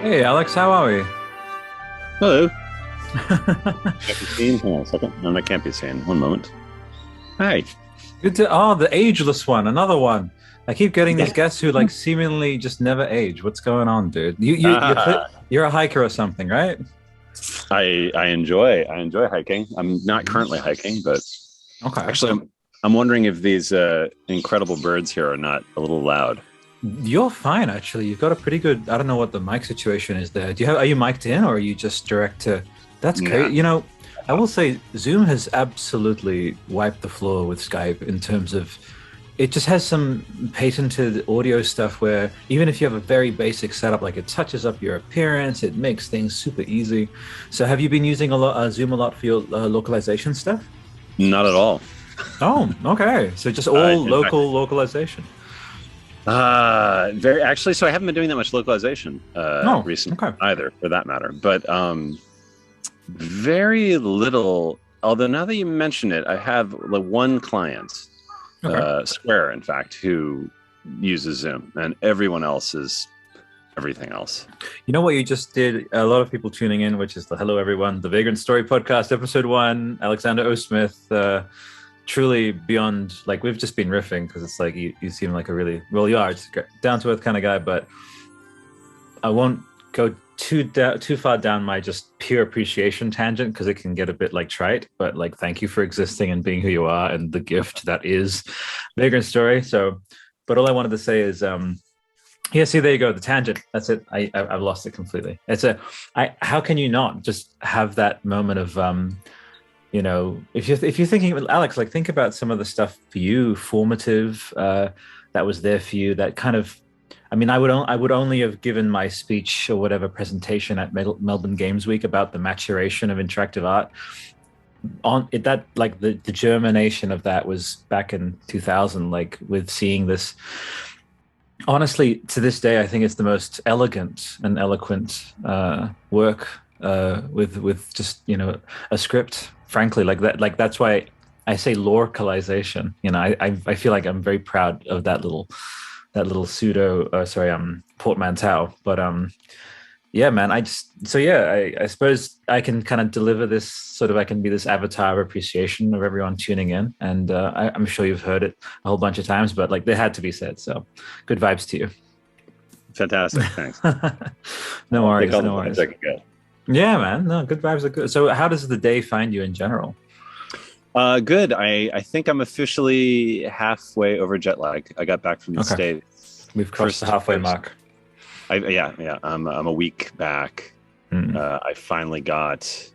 Hey Alex, how are we? Hello. Can't be seen. Hang on a second. No, that can't be seen. One moment. Hi. Good to the ageless one, another one. I keep getting these Yeah. guests who like seemingly just never age. What's going on, dude? Ah, You're a hiker or something, right? I enjoy hiking. I'm not currently hiking, but Okay. actually I'm wondering if these incredible birds here are not a little loud. You're fine actually. You've got a pretty good. I don't know what the mic situation is there. Are you mic'd in or are you just direct to? That's Nah. great. I will say Zoom has absolutely wiped the floor with Skype in terms of it just has some patented audio stuff where even if you have a very basic setup, like it touches up your appearance, it makes things super easy. So have you been using a lot Zoom a lot for your localization stuff? Not at all. Oh, okay. So just all In fact, local localization. very actually. So I haven't been doing that much localization Oh, recently okay. either, for that matter. But very little. Although now that you mention it, I have like one client. Okay. Square, in fact, who uses Zoom, and everyone else is everything else. You know what you just did? A lot of people tuning in, which is the hello everyone, the Vagrant Story podcast, episode 1, Alexander O. Smith. Truly beyond, like we've just been riffing because it's like you seem like a really, well, you are just a down to earth kind of guy, but I won't go too far down my just pure appreciation tangent because it can get a bit like trite. But like, thank you for existing and being who you are and the gift that is Vagrant Story. So, but all I wanted to say is, yeah, see, there you go, the tangent. That's it. I've lost it completely. How can you not just have that moment of, if you're thinking, Alex, like think about some of the stuff for you, formative, that was there for you, that kind of. I mean, I would only have given my speech or whatever presentation at Melbourne Games Week about the maturation of interactive art on it. That like the germination of that was back in 2000, like with seeing this. Honestly, to this day, I think it's the most elegant and eloquent work with just a script. Frankly, like that, like that's why I say localization. I feel like I'm very proud of that little pseudo portmanteau. But yeah, man, I suppose I can kind of deliver this sort of, I can be this avatar of appreciation of everyone tuning in, and I'm sure you've heard it a whole bunch of times, but like they had to be said. So good vibes to you. Fantastic, thanks. No I'll take worries, all the no points worries. I can get. Yeah, man, no, good vibes are good. So how does the day find you in general? Good. I think I'm officially halfway over jet lag. I got back from the Okay, States. we've crossed the halfway mark. Yeah. I'm a week back. Mm. I finally got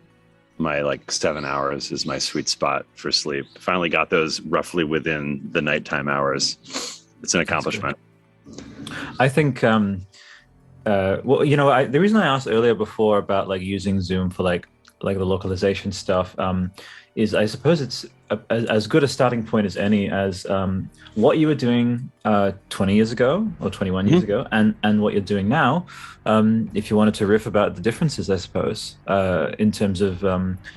my like 7 hours is my sweet spot for sleep. Finally got those roughly within the nighttime hours. It's an accomplishment. I think well, the reason I asked earlier before about like using Zoom for like the localization stuff, is I suppose it's as good a starting point as any as what you were doing 20 years ago or 21 years ago, and what you're doing now. If you wanted to riff about the differences, I suppose, in terms of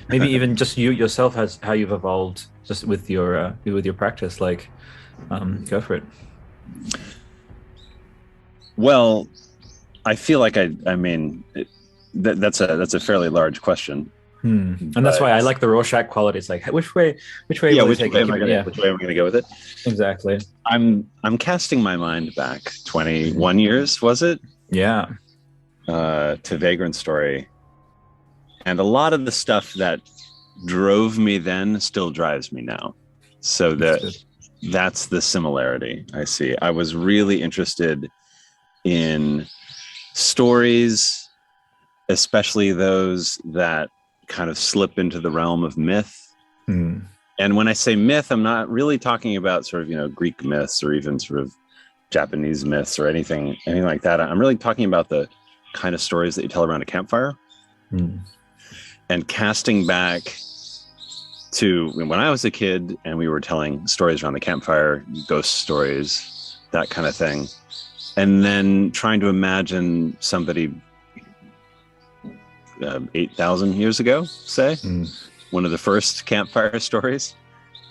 maybe even just you yourself, as how you've evolved just with your practice, like go for it. Well, I feel like that's a fairly large question. And that's why I like the Rorschach quality. It's like which way Yeah, will it which take way you? am I gonna Yeah, which way am I gonna go with it? exactly. I'm casting my mind back 21 years, was it? Yeah. To Vagrant Story. And a lot of the stuff that drove me then still drives me now. So that's the similarity I see. I was really interested in stories, especially those that kind of slip into the realm of myth. And when I say myth, I'm not really talking about sort of, Greek myths or even sort of Japanese myths or anything like that. I'm really talking about the kind of stories that you tell around a campfire. And casting back to when I was a kid and we were telling stories around the campfire, ghost stories, that kind of thing. And then trying to imagine somebody 8,000 years ago, say, one of the first campfire stories.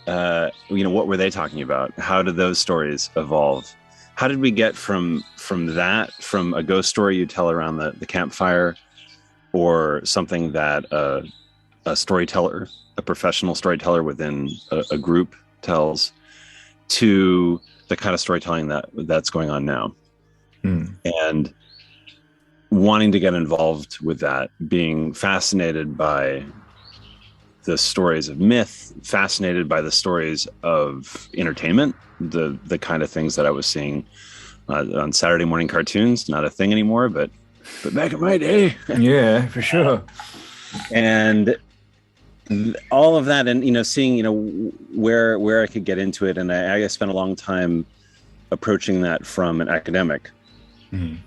What were they talking about? How did those stories evolve? how did we get from a ghost story you tell around the campfire, or something that a storyteller, a professional storyteller within a group tells, to the kind of storytelling that's going on now? And wanting to get involved with that, being fascinated by the stories of myth, fascinated by the stories of entertainment, the kind of things that I was seeing on Saturday morning cartoons. Not a thing anymore, but back in my day. Yeah, for sure. And all of that, and seeing where I could get into it. And I spent a long time approaching that from an academic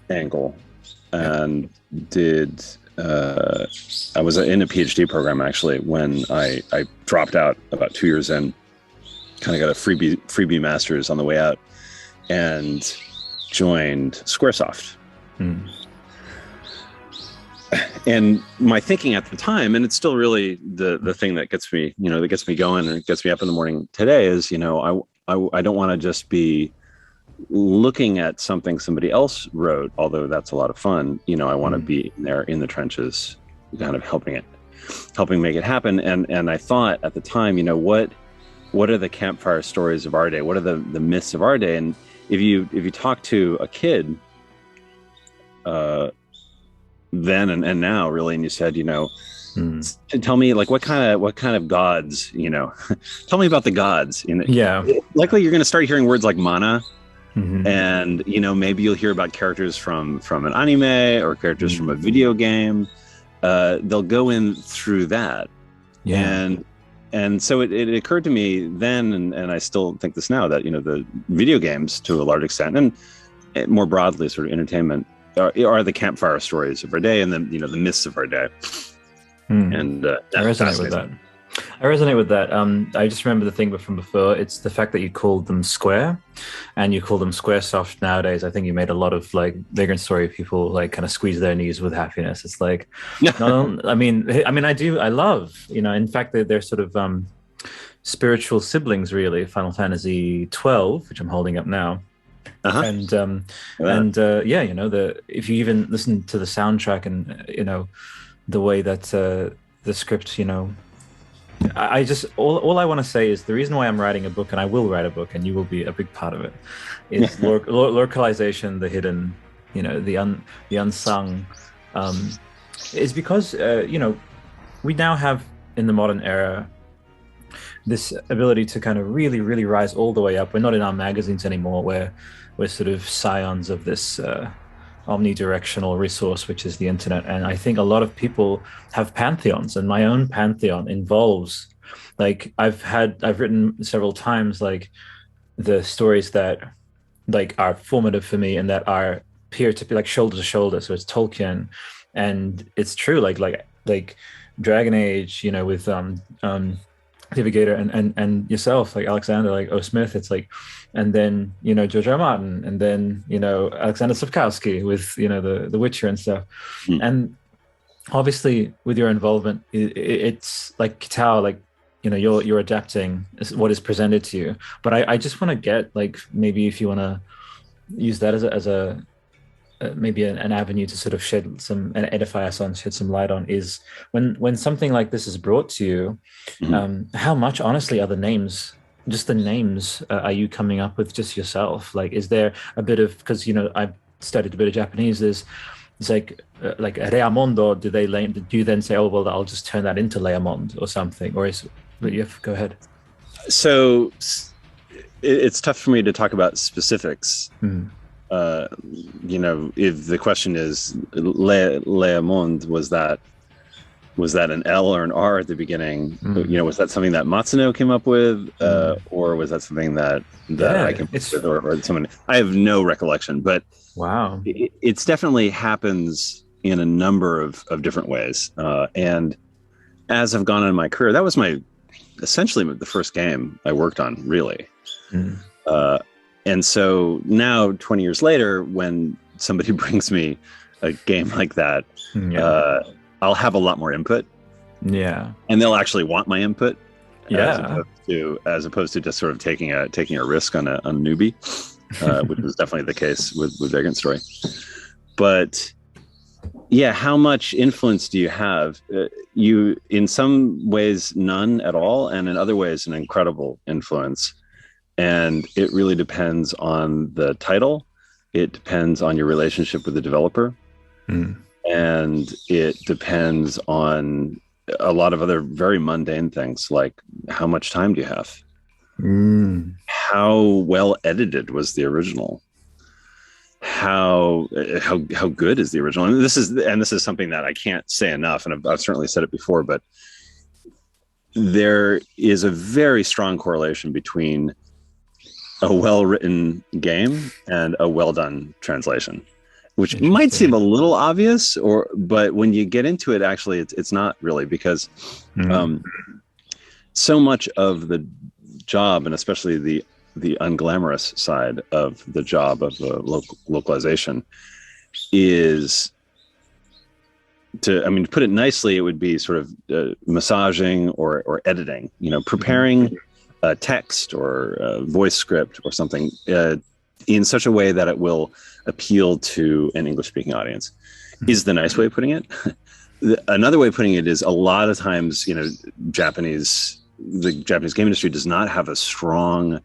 angle, and I was in a PhD program actually when I dropped out about 2 years in, kind of got a freebie master's on the way out, and joined Squaresoft. And my thinking at the time, and it's still really the thing that gets me, that gets me going and gets me up in the morning today, is, I don't want to just be looking at something somebody else wrote, although that's a lot of fun. I want to be there in the trenches, kind of helping make it happen. And I thought at the time, what are the campfire stories of our day? What are the myths of our day? And if you talk to a kid, then and now really, and you said, tell me, like, what kind of gods, tell me about the gods. Likely you're going to start hearing words like mana. And maybe you'll hear about characters from an anime or characters from a video game. They'll go in through that. And so it occurred to me then, and I still think this now, that the video games, to a large extent, and more broadly sort of entertainment, are the campfire stories of our day, and then the myths of our day. And I resonate with that. I just remember the thing from before. It's the fact that you called them Square, and you call them Squaresoft nowadays. I think you made a lot of like Vagrant Story people like kind of squeeze their knees with happiness. It's like, I love, in fact, they're sort of spiritual siblings, really. Final Fantasy 12, which I'm holding up now. And if you even listen to the soundtrack and the way that the script, I just all I want to say is the reason why I'm writing a book, and I will write a book, and you will be a big part of it, is localization, the hidden, the unsung, is because we now have in the modern era this ability to kind of really, really rise all the way up. We're not in our magazines anymore, where we're sort of scions of this omnidirectional resource, which is the internet. And I think a lot of people have pantheons, and my own pantheon involves, like, I've written several times, like, the stories that like are formative for me and that are peer to peer, like shoulder to shoulder. So it's Tolkien, and it's true, like Dragon Age, with Navigator and yourself, like Alexander, like O. Smith. It's like, and then George R. R. Martin, and then Alexander Sapkowski with the Witcher and stuff. And obviously with your involvement, it's like Kitao, like you're adapting what is presented to you. But I just want to get, like, maybe if you want to use that as a maybe an avenue to sort of edify us on, shed some light on, is when something like this is brought to you, how much honestly are the names, just the names, are you coming up with just yourself? Like, is there a bit of, because I've studied a bit of Japanese, it's like Leá Monde, do you then say, oh well, I'll just turn that into Leá Monde or something, or go ahead. So it's tough for me to talk about specifics. If the question is Leá Monde, was that an L or an R at the beginning? Was that something that Matsuno came up with, or was that something that I came up with, or someone? I have no recollection, but wow, it's definitely happens in a number of different ways. And as I've gone on in my career, that was essentially the first game I worked on, really. And so now, 20 years later, when somebody brings me a game like that, I'll have a lot more input. Yeah. And they'll actually want my input. Yeah. As opposed to just sort of taking a risk on a newbie. which was definitely the case with Vagrant Story. But yeah, how much influence do you have? You, in some ways, none at all, and in other ways, an incredible influence. And it really depends on the title. It depends on your relationship with the developer. And it depends on a lot of other very mundane things, like how much time do you have? How well edited was the original? How good is the original? And this is something that I can't say enough, and I've certainly said it before, but there is a very strong correlation between a well-written game and a well-done translation, which might seem a little obvious, but when you get into it, actually, it's not really, because so much of the job, and especially the unglamorous side of the job of the localization, is to put it nicely, it would be sort of massaging or editing, preparing a text or a voice script or something in such a way that it will appeal to an English-speaking audience, is the nice way of putting it. Another way of putting it is, a lot of times, the Japanese game industry does not have a strong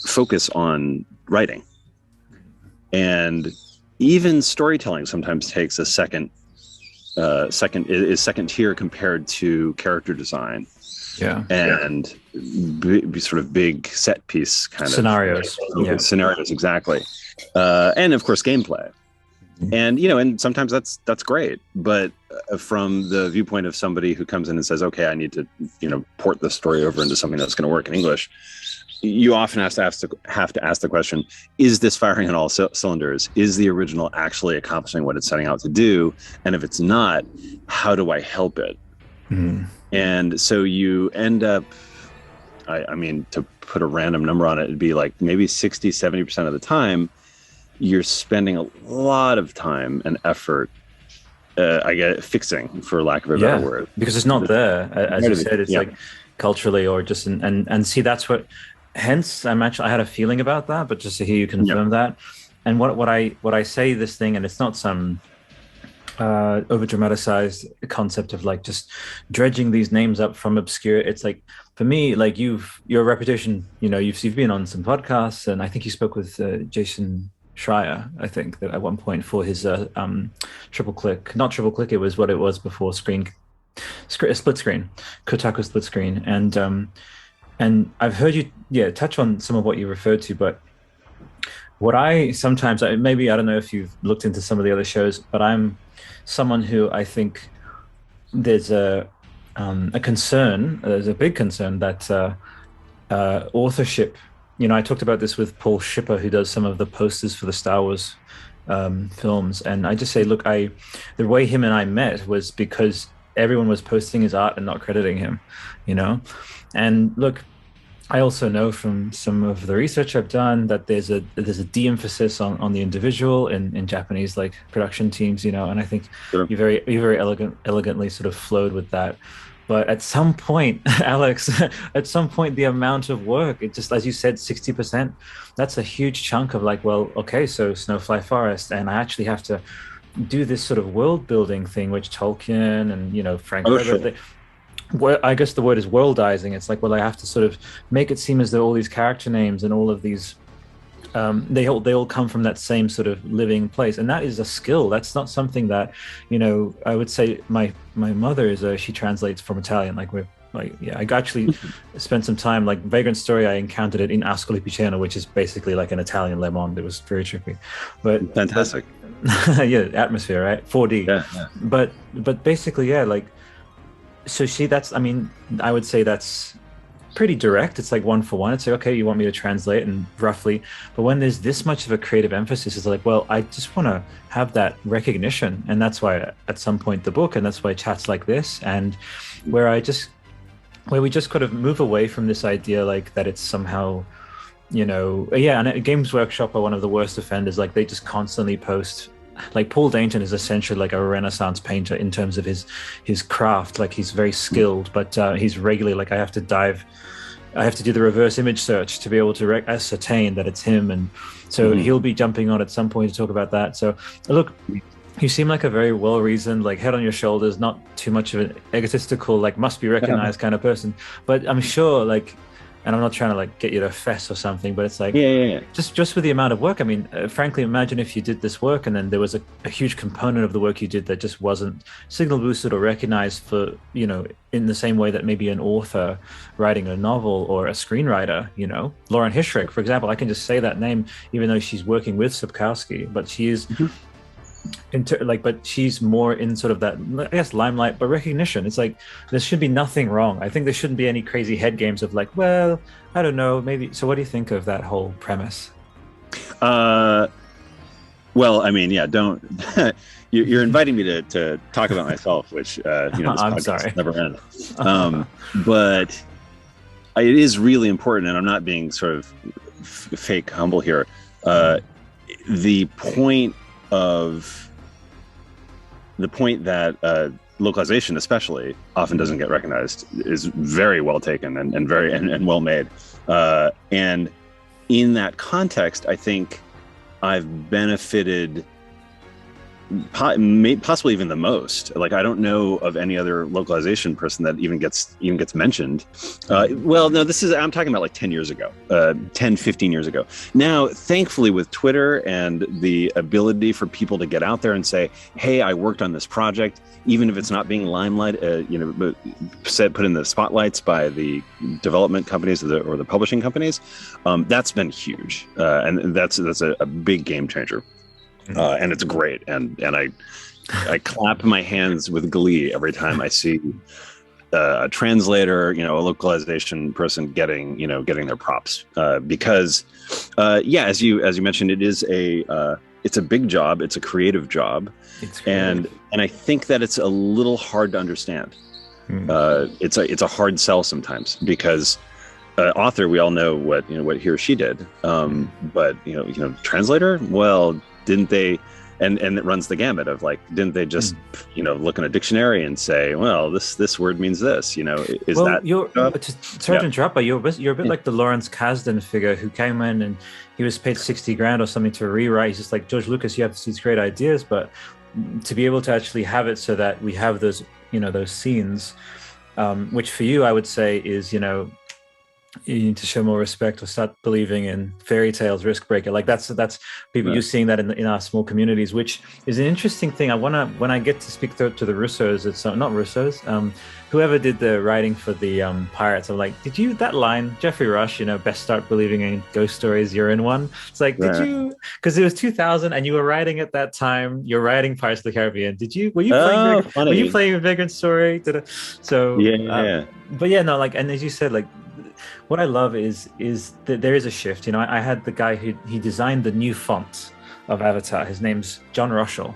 focus on writing, and even storytelling sometimes takes a second tier compared to character design. And sort of big set piece kind scenarios. Scenarios, exactly. And of course, gameplay. And and sometimes that's great, but from the viewpoint of somebody who comes in and says, okay, I need to port the story over into something that's going to work in English, you often have to ask the question, is this firing on all cylinders? Is the original actually accomplishing what it's setting out to do? And if it's not, how do I help it? And so you end up, to put a random number on it, it'd be like maybe 60-70% of the time, you're spending a lot of time and effort, fixing, for lack of a better word. Because it's not there, as you said, it's like culturally, or just, and see, that's what, hence I had a feeling about that, but just to hear you confirm that. And what I say this thing, and it's not some over dramatized concept of like just dredging these names up from obscure. It's like, for me, like your reputation, you've been on some podcasts, and I think you spoke with Jason Schreier, I think, that at one point, for his triple click, not triple click, it was what it was before, split screen, Kotaku split screen. And I've heard you touch on some of what you referred to, but what I sometimes, maybe, I don't know if you've looked into some of the other shows, but I'm someone who, I think there's a concern, there's a big concern that authorship, I talked about this with Paul Schipper, who does some of the posters for the Star Wars films. And I just say, look, the way him and I met was because everyone was posting his art and not crediting him, And look, I also know from some of the research I've done that there's a de-emphasis on the individual in Japanese like production teams, and I think you very elegantly sort of flowed with that. But at some point, Alex, the amount of work, it just, as you said, 60%, that's a huge chunk of like, well, okay, so Snowfly Forest, and I actually have to do this sort of world building thing, which Tolkien and Frank Herbert, I guess the word is worldizing. It's like, well, I have to sort of make it seem as though all these character names and all of these, they all come from that same sort of living place, and that is a skill. That's not something that, I would say my mother is she translates from Italian. I actually spent some time, like Vagrant Story, I encountered it in Ascoli Piceno, which is basically like an Italian Leá Monde. It was very trippy, but fantastic. Atmosphere, right? 4D. Yeah. But basically, so I would say that's pretty direct. It's like one for one. It's like, okay, you want me to translate and roughly, but when there's this much of a creative emphasis, it's like, well, I just want to have that recognition. And that's why at some point the book, and that's why chats like this, and where we just kind of move away from this idea like that it's somehow, and at Games Workshop are one of the worst offenders. Like they just constantly post, like Paul Dainton is essentially like a Renaissance painter in terms of his craft. Like he's very skilled, but he's regularly like, I have to dive I have to do the reverse image search to be able to ascertain that it's him. And so he'll be jumping on at some point to talk about that. So look, you seem like a very well-reasoned, like head on your shoulders, not too much of an egotistical, like must be recognized kind of person. But I'm sure, like, and I'm not trying to like get you to fess or something, but it's like, just with the amount of work. I mean, frankly, imagine if you did this work and then there was a huge component of the work you did that just wasn't signal boosted or recognized for, you know, in the same way that maybe an author writing a novel or a screenwriter, you know, Lauren Hishrick, for example, I can just say that name, even though she's working with Sapkowski, but she is but she's more in sort of that, I guess, limelight, but recognition. It's like there should be nothing wrong. I think there shouldn't be any crazy head games of like, well, I don't know, maybe. So what do you think of that whole premise? Well, I mean, yeah, don't you're inviting me to talk about myself, which you know, this I'm podcast sorry. never end. But it is really important, and I'm not being sort of fake humble here. The point that localization especially often doesn't get recognized is very well taken and very and well made, and in that context I think I've benefited possibly even the most. Like, I don't know of any other localization person that even gets mentioned. Well, no, I'm talking about like 10 years ago, 10, 15 years ago. Now, thankfully, with Twitter and the ability for people to get out there and say, hey, I worked on this project, even if it's not being limelight, put in the spotlights by the development companies or the publishing companies, that's been huge. And that's a big game changer. And it's great, and I clap my hands with glee every time I see a translator, you know, a localization person getting their props, because as you mentioned, it's a big job, it's a creative job, and I think that it's a little hard to understand. It's a hard sell sometimes, because author, we all know what he or she did, but translator, well, didn't they? And it runs the gamut of like, didn't they just look in a dictionary and say, well, this word means this? Sorry to interrupt, but you're a bit like the Lawrence Kasdan figure who came in and he was paid $60,000 or something to rewrite. He's just like, George Lucas, you have these great ideas, but to be able to actually have it so that we have those scenes, which for you I would say is you need to show more respect or start believing in fairy tales, risk breaker. Like that's people, right. You're seeing that in our small communities, which is an interesting thing. When I get to speak to the Russos, it's not Russos, whoever did the writing for the Pirates, I'm like, did you, that line, Jeffrey Rush, best start believing in ghost stories, you're in one. It's like, did you, because it was 2000 and you were writing at that time, you're writing Pirates of the Caribbean. Were you playing Vagrant Story? But yeah, no, like, and as you said, like, what I love is that there is a shift. I had the guy he designed the new font of Avatar. His name's John Russell.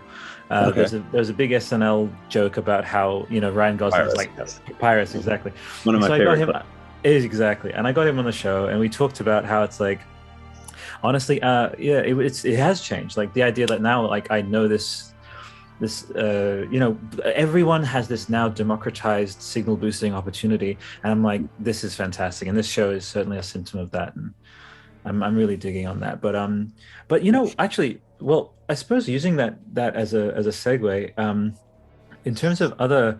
Okay. There's a big SNL joke about how Ryan Gosling is like Pirates, exactly. One of my favorite. Exactly, and I got him on the show, and we talked about how it's like, honestly, it has changed. Like the idea that now, like I know this. Everyone has this now democratized signal boosting opportunity, and I'm like, this is fantastic, and this show is certainly a symptom of that, and I'm really digging on that. But actually, well, I suppose using that as a segue, in terms of other,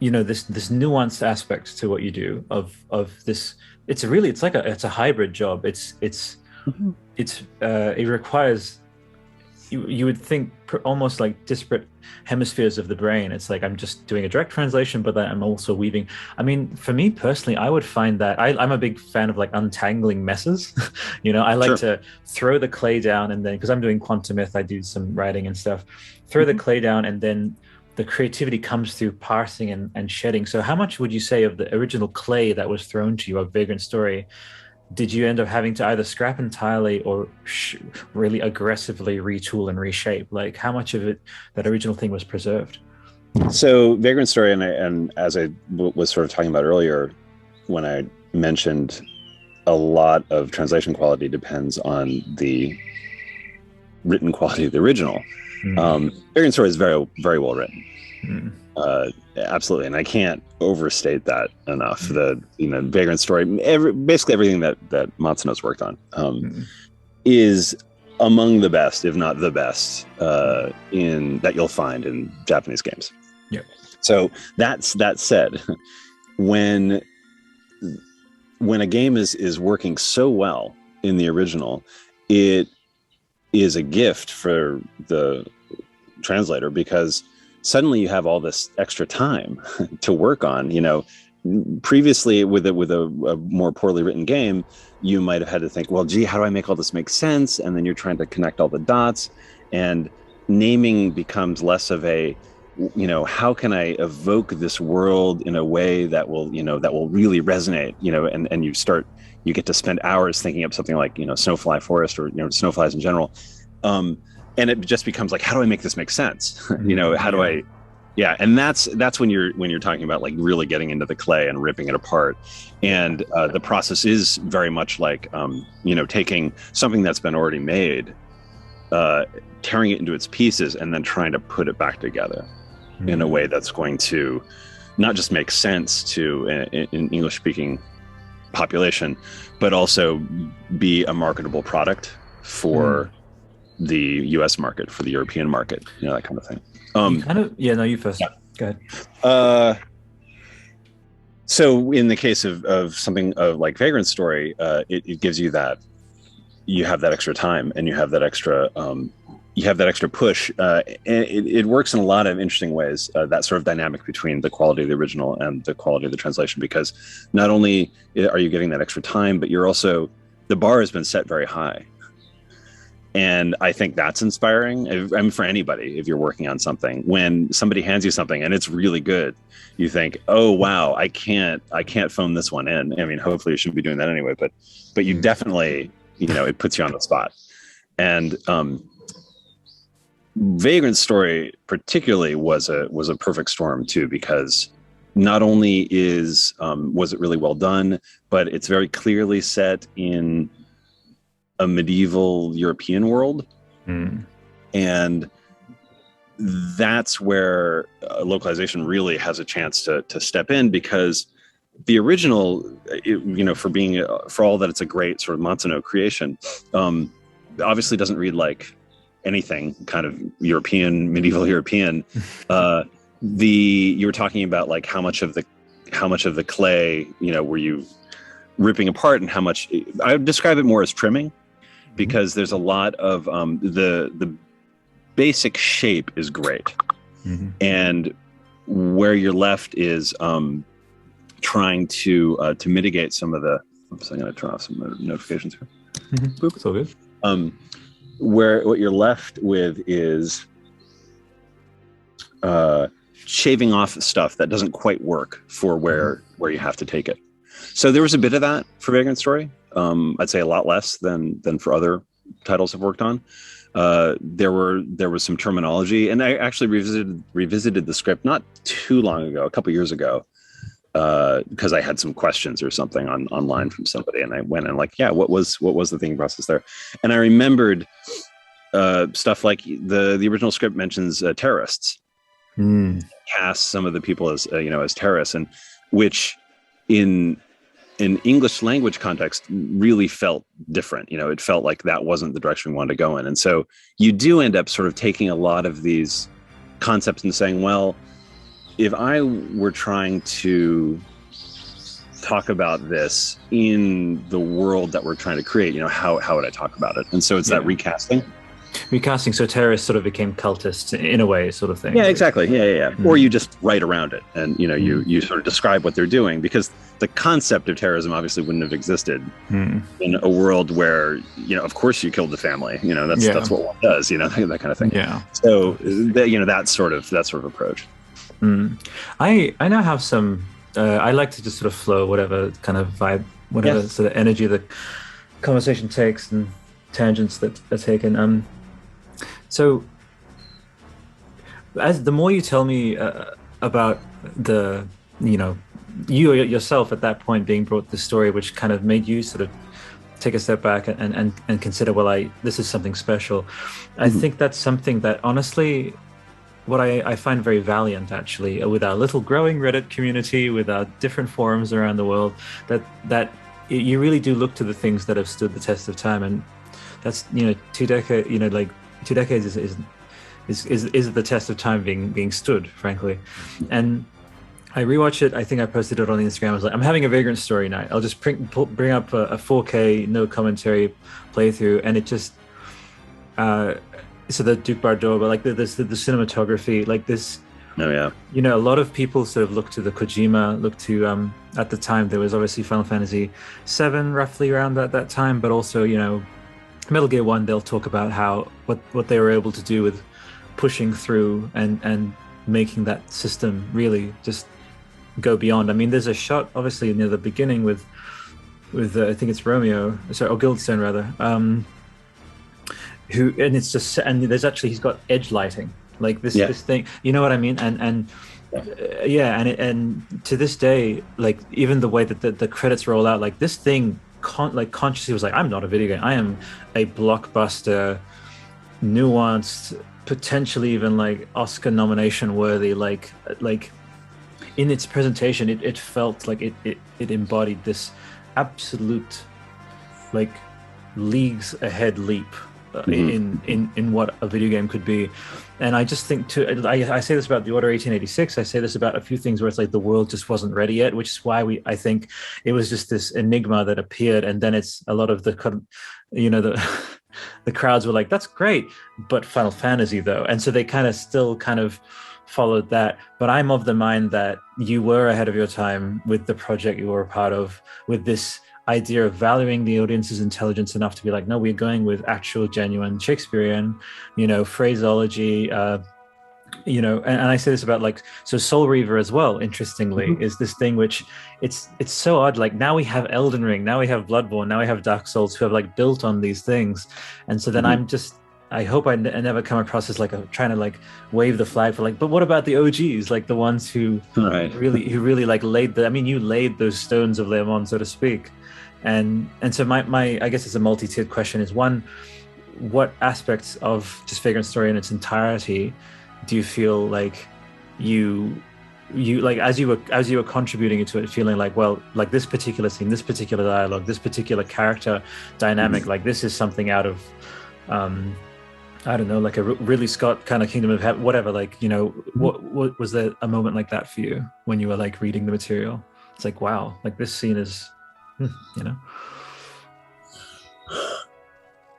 this nuanced aspect to what you do of this, it's a hybrid job. It requires. You would think almost like disparate hemispheres of the brain. It's like I'm just doing a direct translation, but then I'm also weaving. I mean, for me personally, I would find that I'm a big fan of like untangling messes. I like to throw the clay down, and then, because I'm doing quantum myth, I do some writing and stuff, throw the clay down, and then the creativity comes through parsing and shedding. So how much would you say of the original clay that was thrown to you of Vagrant Story did you end up having to either scrap entirely or really aggressively retool and reshape? Like, how much of that original thing was preserved? So Vagrant Story, and as I was sort of talking about earlier, when I mentioned a lot of translation quality depends on the written quality of the original. Vagrant Story is very, very well written. Mm. Absolutely, and I can't overstate that enough. The Vagrant Story, basically everything that Matsuno's worked on is among the best, if not the best, in that you'll find in Japanese games. Yeah. So that said, when a game is working so well in the original, it is a gift for the translator, because suddenly you have all this extra time to work on. Previously with a more poorly written game, you might have had to think, well, gee, how do I make all this make sense? And then you're trying to connect all the dots, and naming becomes less of a, how can I evoke this world in a way that will really resonate, and you get to spend hours thinking up something like, Snowfly Forest, or, Snowflies in general. And it just becomes like, how do I make this make sense? How do I, and that's when you're talking about like really getting into the clay and ripping it apart. And the process is very much like, taking something that's been already made, tearing it into its pieces, and then trying to put it back together in a way that's going to not just make sense to an English-speaking population, but also be a marketable product for the US market, for the European market, that kind of thing. You first. Yeah. Go ahead. So in the case of something like Vagrant Story, it gives you that, you have that extra time, and you have that extra push. And it works in a lot of interesting ways, that sort of dynamic between the quality of the original and the quality of the translation, because not only are you getting that extra time, but you're also, the bar has been set very high. And I think that's inspiring. I mean, for anybody, if you're working on something, when somebody hands you something and it's really good, you think, oh, wow, I can't phone this one in. I mean, hopefully you shouldn't be doing that anyway, but you definitely, it puts you on the spot. And Vagrant Story particularly was a perfect storm too, because not only was it really well done, but it's very clearly set in a medieval European world. And that's where localization really has a chance to step in, because the original, for all that it's a great sort of Matsuno creation, obviously doesn't read like anything kind of medieval European. You were talking about like how much of the clay, were you ripping apart, and how much, I would describe it more as trimming, because there's a lot of the basic shape is great, and where you're left is trying to mitigate some of the. Oops, I'm going to turn off some notifications here. Boop, it's all good. Where what you're left with is shaving off stuff that doesn't quite work for where you have to take it. So there was a bit of that for Vagrant Story. I'd say a lot less than for other titles I've worked on. There was some terminology, and I actually revisited the script not too long ago, a couple years ago, because I had some questions or something online from somebody, and I went and like, what was the thinking process there? And I remembered stuff like the original script mentions terrorists, cast some of the people as as terrorists, and which in English language context really felt different. It felt like that wasn't the direction we wanted to go in. And so you do end up sort of taking a lot of these concepts and saying, well, if I were trying to talk about this in the world that we're trying to create, how would I talk about it? And so it's that recasting. Recasting, so terrorists sort of became cultists in a way, sort of thing. Yeah, exactly. Yeah. Or you just write around it, and you sort of describe what they're doing, because the concept of terrorism obviously wouldn't have existed in a world where of course you killed the family. That's what one does. That kind of thing. Yeah. So that sort of approach. I now have some. I like to just sort of flow whatever kind of vibe, whatever sort of energy the conversation takes, and tangents that are taken. So as the more you tell me about the, you yourself at that point being brought this story, which kind of made you sort of take a step back and consider, well, this is something special. I think that's something that honestly, what I find very valiant actually, with our little growing Reddit community, with our different forums around the world, that you really do look to the things that have stood the test of time. And that's, 2 decades, like 2 decades is the test of time being stood, frankly. And I rewatched it. I think I posted it on Instagram. I was like, I'm having a Vagrant Story night. I'll just bring up a 4K, no commentary playthrough, and it just so the Duke Bardot, but like the cinematography, like this. Oh yeah. A lot of people sort of look to the Kojima, look to at the time there was obviously Final Fantasy VII roughly around that time, but also Metal Gear 1. They'll talk about how what they were able to do with pushing through and making that system really just go beyond. I mean, there's a shot obviously near the beginning with I think it's Romeo, or Guildstone rather, and there's actually, he's got edge lighting, like this thing, you know what I mean? And to this day, like even the way that the credits roll out, like this thing consciously was like, I'm not a video game, I am a blockbuster, nuanced, potentially even like Oscar nomination worthy, like in its presentation, it felt like it embodied this absolute like leagues ahead leap in what a video game could be. And I just think I say this about The Order 1886, I say this about a few things where it's like the world just wasn't ready yet, which is why I think it was just this enigma that appeared, and then it's a lot of the the crowds were like, that's great, but Final Fantasy though. And so they still followed that. But I'm of the mind that you were ahead of your time with the project you were a part of, with this idea of valuing the audience's intelligence enough to be like, no, we're going with actual genuine Shakespearean, phraseology, and I say this about so Soul Reaver as well, interestingly, is this thing which it's so odd. Like now we have Elden Ring, now we have Bloodborne, now we have Dark Souls, who have built on these things. And so then I hope I never come across as trying to wave the flag for but what about the OGs, like the ones who really laid you laid those stones of Leá Monde, so to speak. And so my I guess it's a multi-tiered question, is one, what aspects of just Vagrant Story in its entirety do you feel like you as you were contributing to it, feeling this particular scene, this particular dialogue, this particular character dynamic, this is something out of I don't know, like a Ridley Scott kind of Kingdom of Heaven, whatever, what was there a moment like that for you when you were reading the material? It's like, wow, this scene is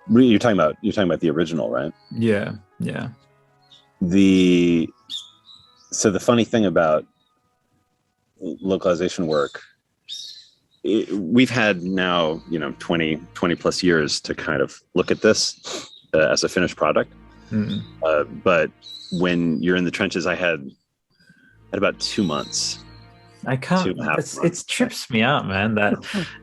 You're talking about the original, right? Yeah. So the funny thing about localization work, we've had now 20 plus years to kind of look at this as a finished product. But when you're in the trenches, I had about 2 months. I can't. It trips me out, man. That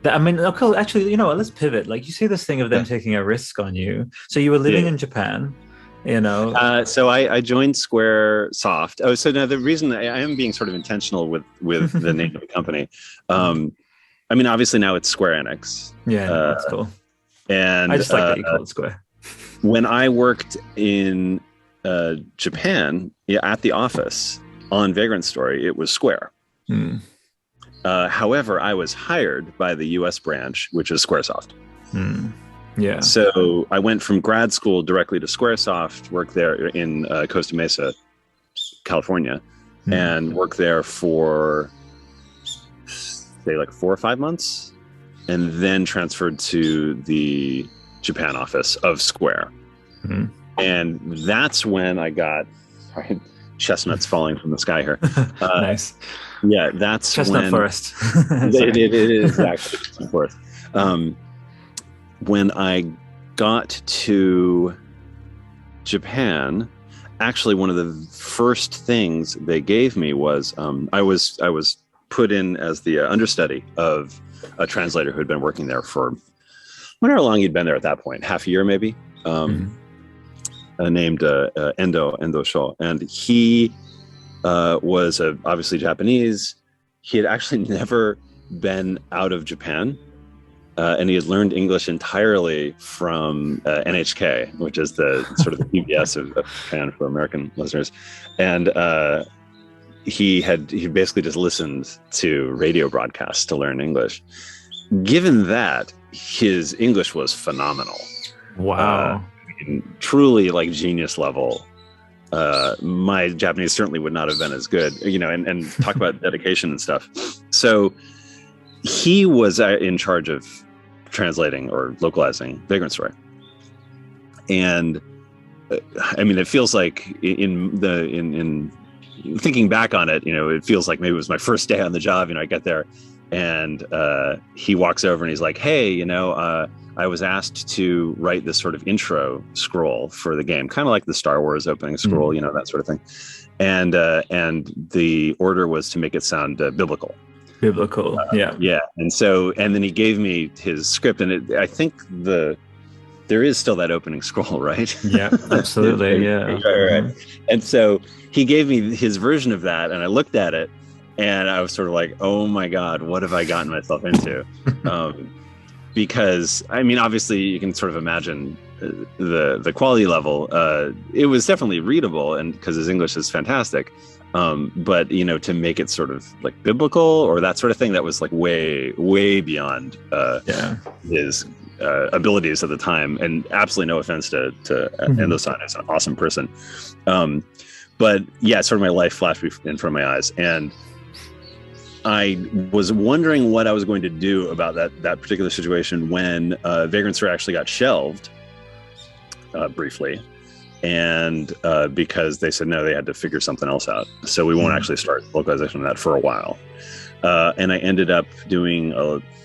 I mean, okay, actually, let's pivot. You see this thing of them taking a risk on you. So you were living in Japan, So I joined Squaresoft. Oh, so now the reason I am being sort of intentional with the name of the company. I mean, obviously now it's Square Enix. Yeah, that's cool. And I just like that you call it Square. When I worked in Japan, at the office on Vagrant Story, it was Square. However, I was hired by the US branch, which is Squaresoft. Yeah. So I went from grad school directly to Squaresoft, worked there in Costa Mesa, California, and worked there for, say, 4 or 5 months, and then transferred to the Japan office of Square. And that's when I got... Sorry, chestnuts falling from the sky here. Nice. Yeah, that's chestnut forest. it is actually chestnut forest. When I got to Japan, actually one of the first things they gave me was I was put in as the understudy of a translator who had been working there for however long he'd been there at that point, half a year maybe. Named Endo Sho, and he was obviously Japanese. He had actually never been out of Japan, and he had learned English entirely from NHK, which is the sort of the PBS of Japan for American listeners. And he basically just listened to radio broadcasts to learn English. Given that, his English was phenomenal. Wow. Truly like genius level. My Japanese certainly would not have been as good, and talk about dedication and stuff. So he was in charge of translating or localizing Vagrant Story. And I mean, it feels like in thinking back on it, it feels like maybe it was my first day on the job. I get there and he walks over and he's like, hey, I was asked to write this sort of intro scroll for the game, kind of like the Star Wars opening scroll, that sort of thing. And the order was to make it sound biblical. Yeah. And then he gave me his script, and I think there is still that opening scroll, right? Yeah, absolutely. Yeah. Right. And so he gave me his version of that, and I looked at it, and I was sort of like, oh my God, what have I gotten myself into? Because I mean, obviously you can sort of imagine the quality level. It was definitely readable, and because his English is fantastic. But to make it sort of like biblical or that sort of thing, that was like way beyond his abilities at the time. And absolutely no offense to Endo-san, is an awesome person. But yeah, sort of my life flashed in front of my eyes, and I was wondering what I was going to do about that particular situation when Vagrant Story actually got shelved briefly. And because they said no, they had to figure something else out, so we won't actually start localization on that for a while. And I ended up doing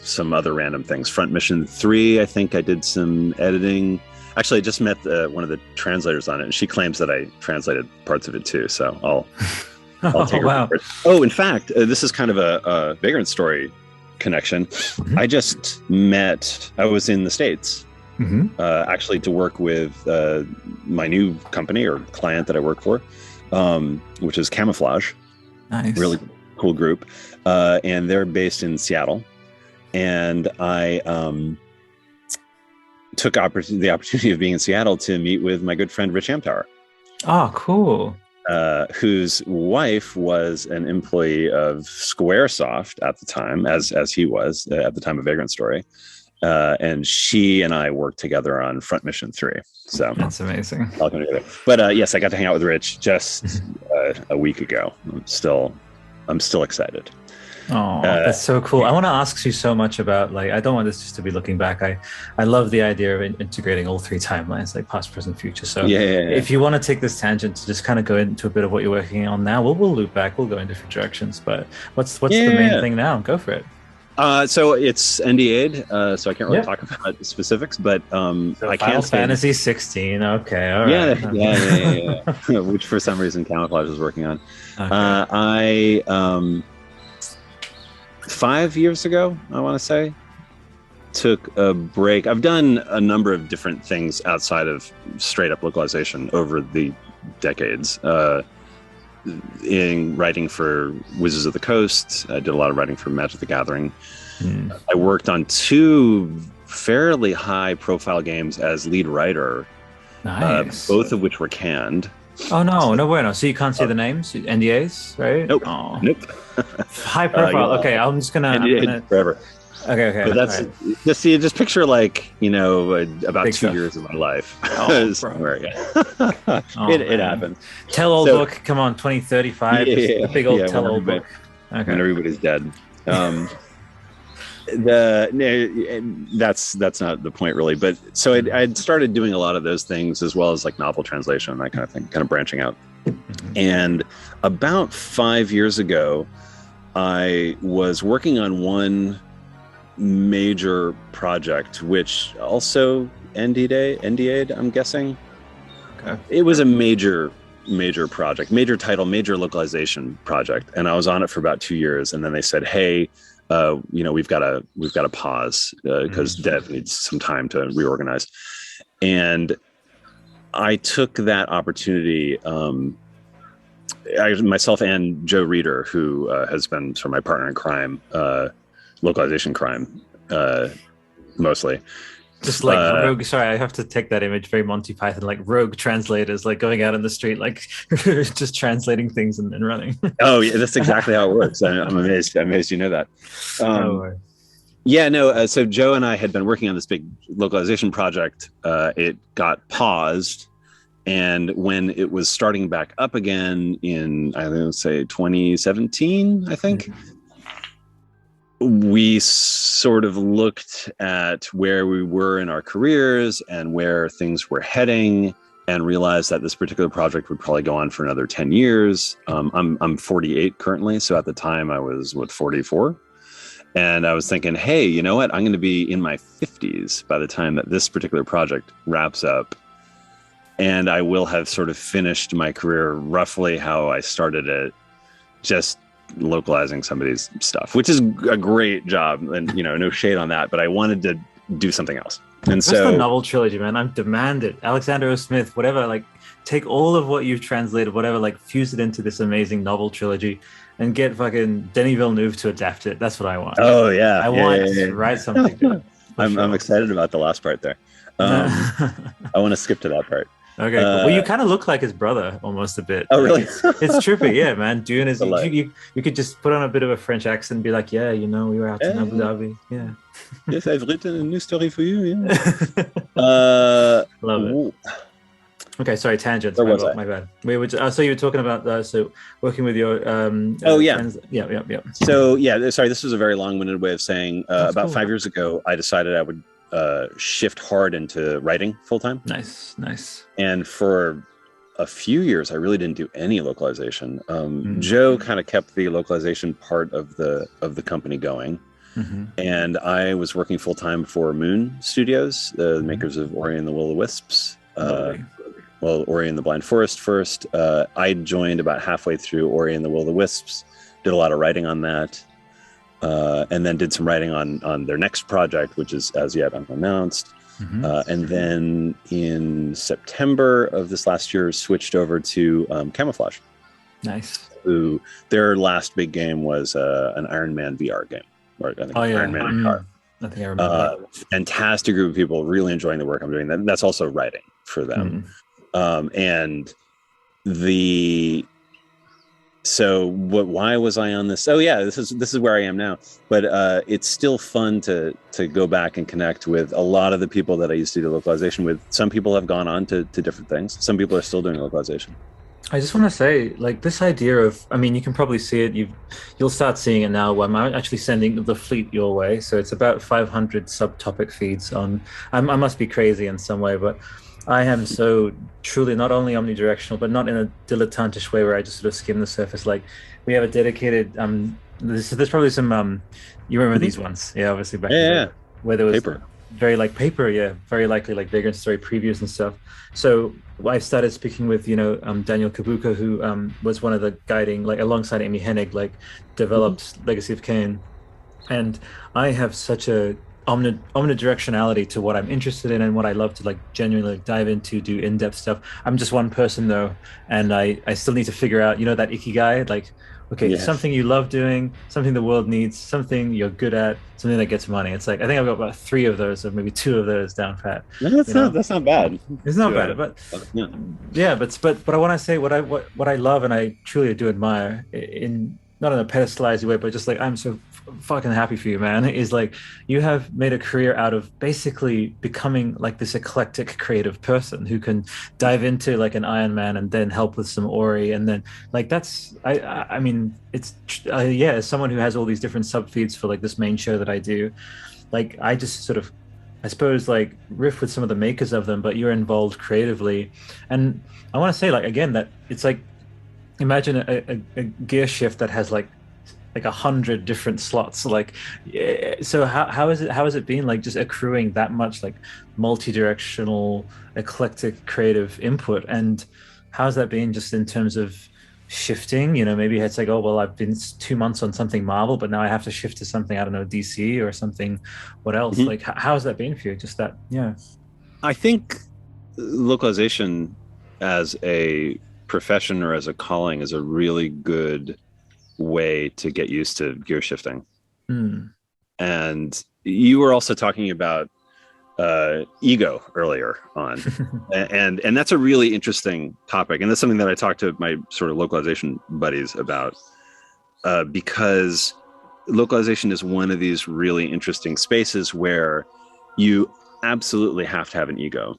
some other random things. Front Mission 3, I think I did some editing. Actually, I just met one of the translators on it, and she claims that I translated parts of it too. So I'll take her word. Oh, in fact, this is kind of a Vagrant Story connection. I was in the States. Actually, to work with my new company or client that I work for, which is Camouflage. Nice. Really cool group. And they're based in Seattle. And I took the opportunity of being in Seattle to meet with my good friend Rich Amtower. Oh, cool. Whose wife was an employee of Squaresoft at the time, as he was at the time of Vagrant Story. And she and I worked together on Front Mission 3. So that's amazing. All coming together. But yes, I got to hang out with Rich just a week ago. I'm still excited. Oh, that's so cool. I want to ask you so much about, like, I don't want this just to be looking back. I love the idea of integrating all three timelines, like past, present, future. So if you want to take this tangent to just kind of go into a bit of what you're working on now, we'll loop back. We'll go in different directions. But what's the main thing now? Go for it. So it's NDA'd, so I can't really talk about the specifics, but so I can say Fantasy 16. Okay, all right. Yeah. Which for some reason Camouflage was working on. Okay. I 5 years ago, I want to say, took a break. I've done a number of different things outside of straight up localization over the decades. In writing for Wizards of the Coast, I did a lot of writing for Magic the Gathering. I worked on 2 fairly high profile games as lead writer, both of which were canned. Oh, no bueno. So you can't say the names, NDAs, right? Nope. Oh. Nope. High profile. Okay, I'm just gonna forever. Okay. But that's right. just picture like about Big 2 years of my life. Somewhere. It happens. Tell old book. Come on, 2035. A big old tell old book. Okay. When everybody's dead. That's not the point really, but so I'd started doing a lot of those things as well as like novel translation, that kind of thing, kind of branching out. And about 5 years ago, I was working on one major project, which also NDA'd, I'm guessing. Okay. It was a major project, major title, major localization project, and I was on it for about 2 years, and then they said, hey, we've got to pause because dev needs some time to reorganize. And I took that opportunity. Myself and Joe Reeder, who has been sort of my partner in crime, localization crime, mostly. Just like rogue, sorry, I have to take that image, very Monty Python, like rogue translators, like going out in the street, like just translating things and running. Oh, yeah, that's exactly how it works. I'm amazed. I'm amazed you know that. Yeah, no. So Joe and I had been working on this big localization project. It got paused, and when it was starting back up again in, I would say 2017, I think. We sort of looked at where we were in our careers and where things were heading, and realized that this particular project would probably go on for another 10 years. I'm 48 currently, so at the time I was 44, and I was thinking, hey, you know what? I'm going to be in my 50s by the time that this particular project wraps up, and I will have sort of finished my career roughly how I started it, just localizing somebody's stuff, which is a great job, and no shade on that, but I wanted to do something else. And that's the novel trilogy, man. I'm demanded. Alexander O. Smith, whatever, like take all of what you've translated, whatever, like fuse it into this amazing novel trilogy and get fucking Denis Villeneuve to adapt it. That's what I want. Oh yeah. I want to write something good. I'm excited about the last part there. I want to skip to that part. Okay, cool. Well, you kind of look like his brother almost a bit. Oh, really? It's trippy, yeah, man. Dune is you could just put on a bit of a French accent and be like, yeah, we were out in Abu Dhabi. Yeah. Yes, I've written a new story for you. Yeah. Love it. Okay, sorry, tangents. My bad. We were so you were talking about so working with your yeah. So sorry, this was a very long-winded way of saying about 5 years ago I decided I would shift hard into writing full-time. Nice. And for a few years I really didn't do any localization. Joe kind of kept the localization part of the company going. And I was working full-time for Moon Studios, the makers of Ori and the Will of the Wisps. Ori and the Blind Forest first. I joined about halfway through Ori and the Will of the Wisps, did a lot of writing on that. And then did some writing on their next project, which is as yet unannounced. And then in September of this last year, switched over to Camouflage. Nice. Who their last big game was an Iron Man VR game. Or I think Iron Man in car. I think I remember that. Fantastic group of people, really enjoying the work I'm doing. That's also writing for them. Why was I on this? Oh yeah, this is where I am now. But it's still fun to go back and connect with a lot of the people that I used to do localization with. Some people have gone on to different things. Some people are still doing localization. I just want to say, like, this idea of, I mean, you can probably see it. You'll start seeing it now. I'm actually sending the fleet your way. So it's about 500 subtopic feeds on. I must be crazy in some way, but I am so truly not only omnidirectional, but not in a dilettantish way where I just sort of skim the surface. Like, we have a dedicated. There's probably some. You remember these ones? Yeah, obviously back then, where there was paper. Very like paper, very likely like Vagrant Story previews and stuff. So I started speaking with Daniel Kabuka, who was one of the guiding, like alongside Amy Hennig, like developed Legacy of Kain, and I have such a omnidirectionality to what I'm interested in and what I love to like genuinely dive into, do in-depth stuff. I'm just one person though, and I still need to figure out that ikigai, like something you love doing, something the world needs, something you're good at, something that gets money. It's like I think I've got about 3 of those, or maybe 2 of those down pat. That's not bad. It's not bad, but but I want to say what I love and I truly do admire, in not in a pedestalized way, but just like I'm so fucking happy for you, man, is like you have made a career out of basically becoming like this eclectic creative person who can dive into like an Iron Man and then help with some Ori, and then like that's I mean it's as someone who has all these different subfeeds for like this main show that I do, like I just sort of I suppose like riff with some of the makers of them, but you're involved creatively. And I want to say like again that it's like imagine a gear shift that has like 100 different slots. Like, so how has it been like just accruing that much like multi-directional, eclectic creative input? And how's that been just in terms of shifting? Maybe it's like, oh well, I've been 2 months on something Marvel, but now I have to shift to something, I don't know, DC or something. What else? Like, how's that been for you? Just that, yeah. I think localization as a profession or as a calling is a really good way to get used to gear shifting. And you were also talking about ego earlier on, and that's a really interesting topic, and that's something that I talked to my sort of localization buddies about, because localization is one of these really interesting spaces where you absolutely have to have an ego,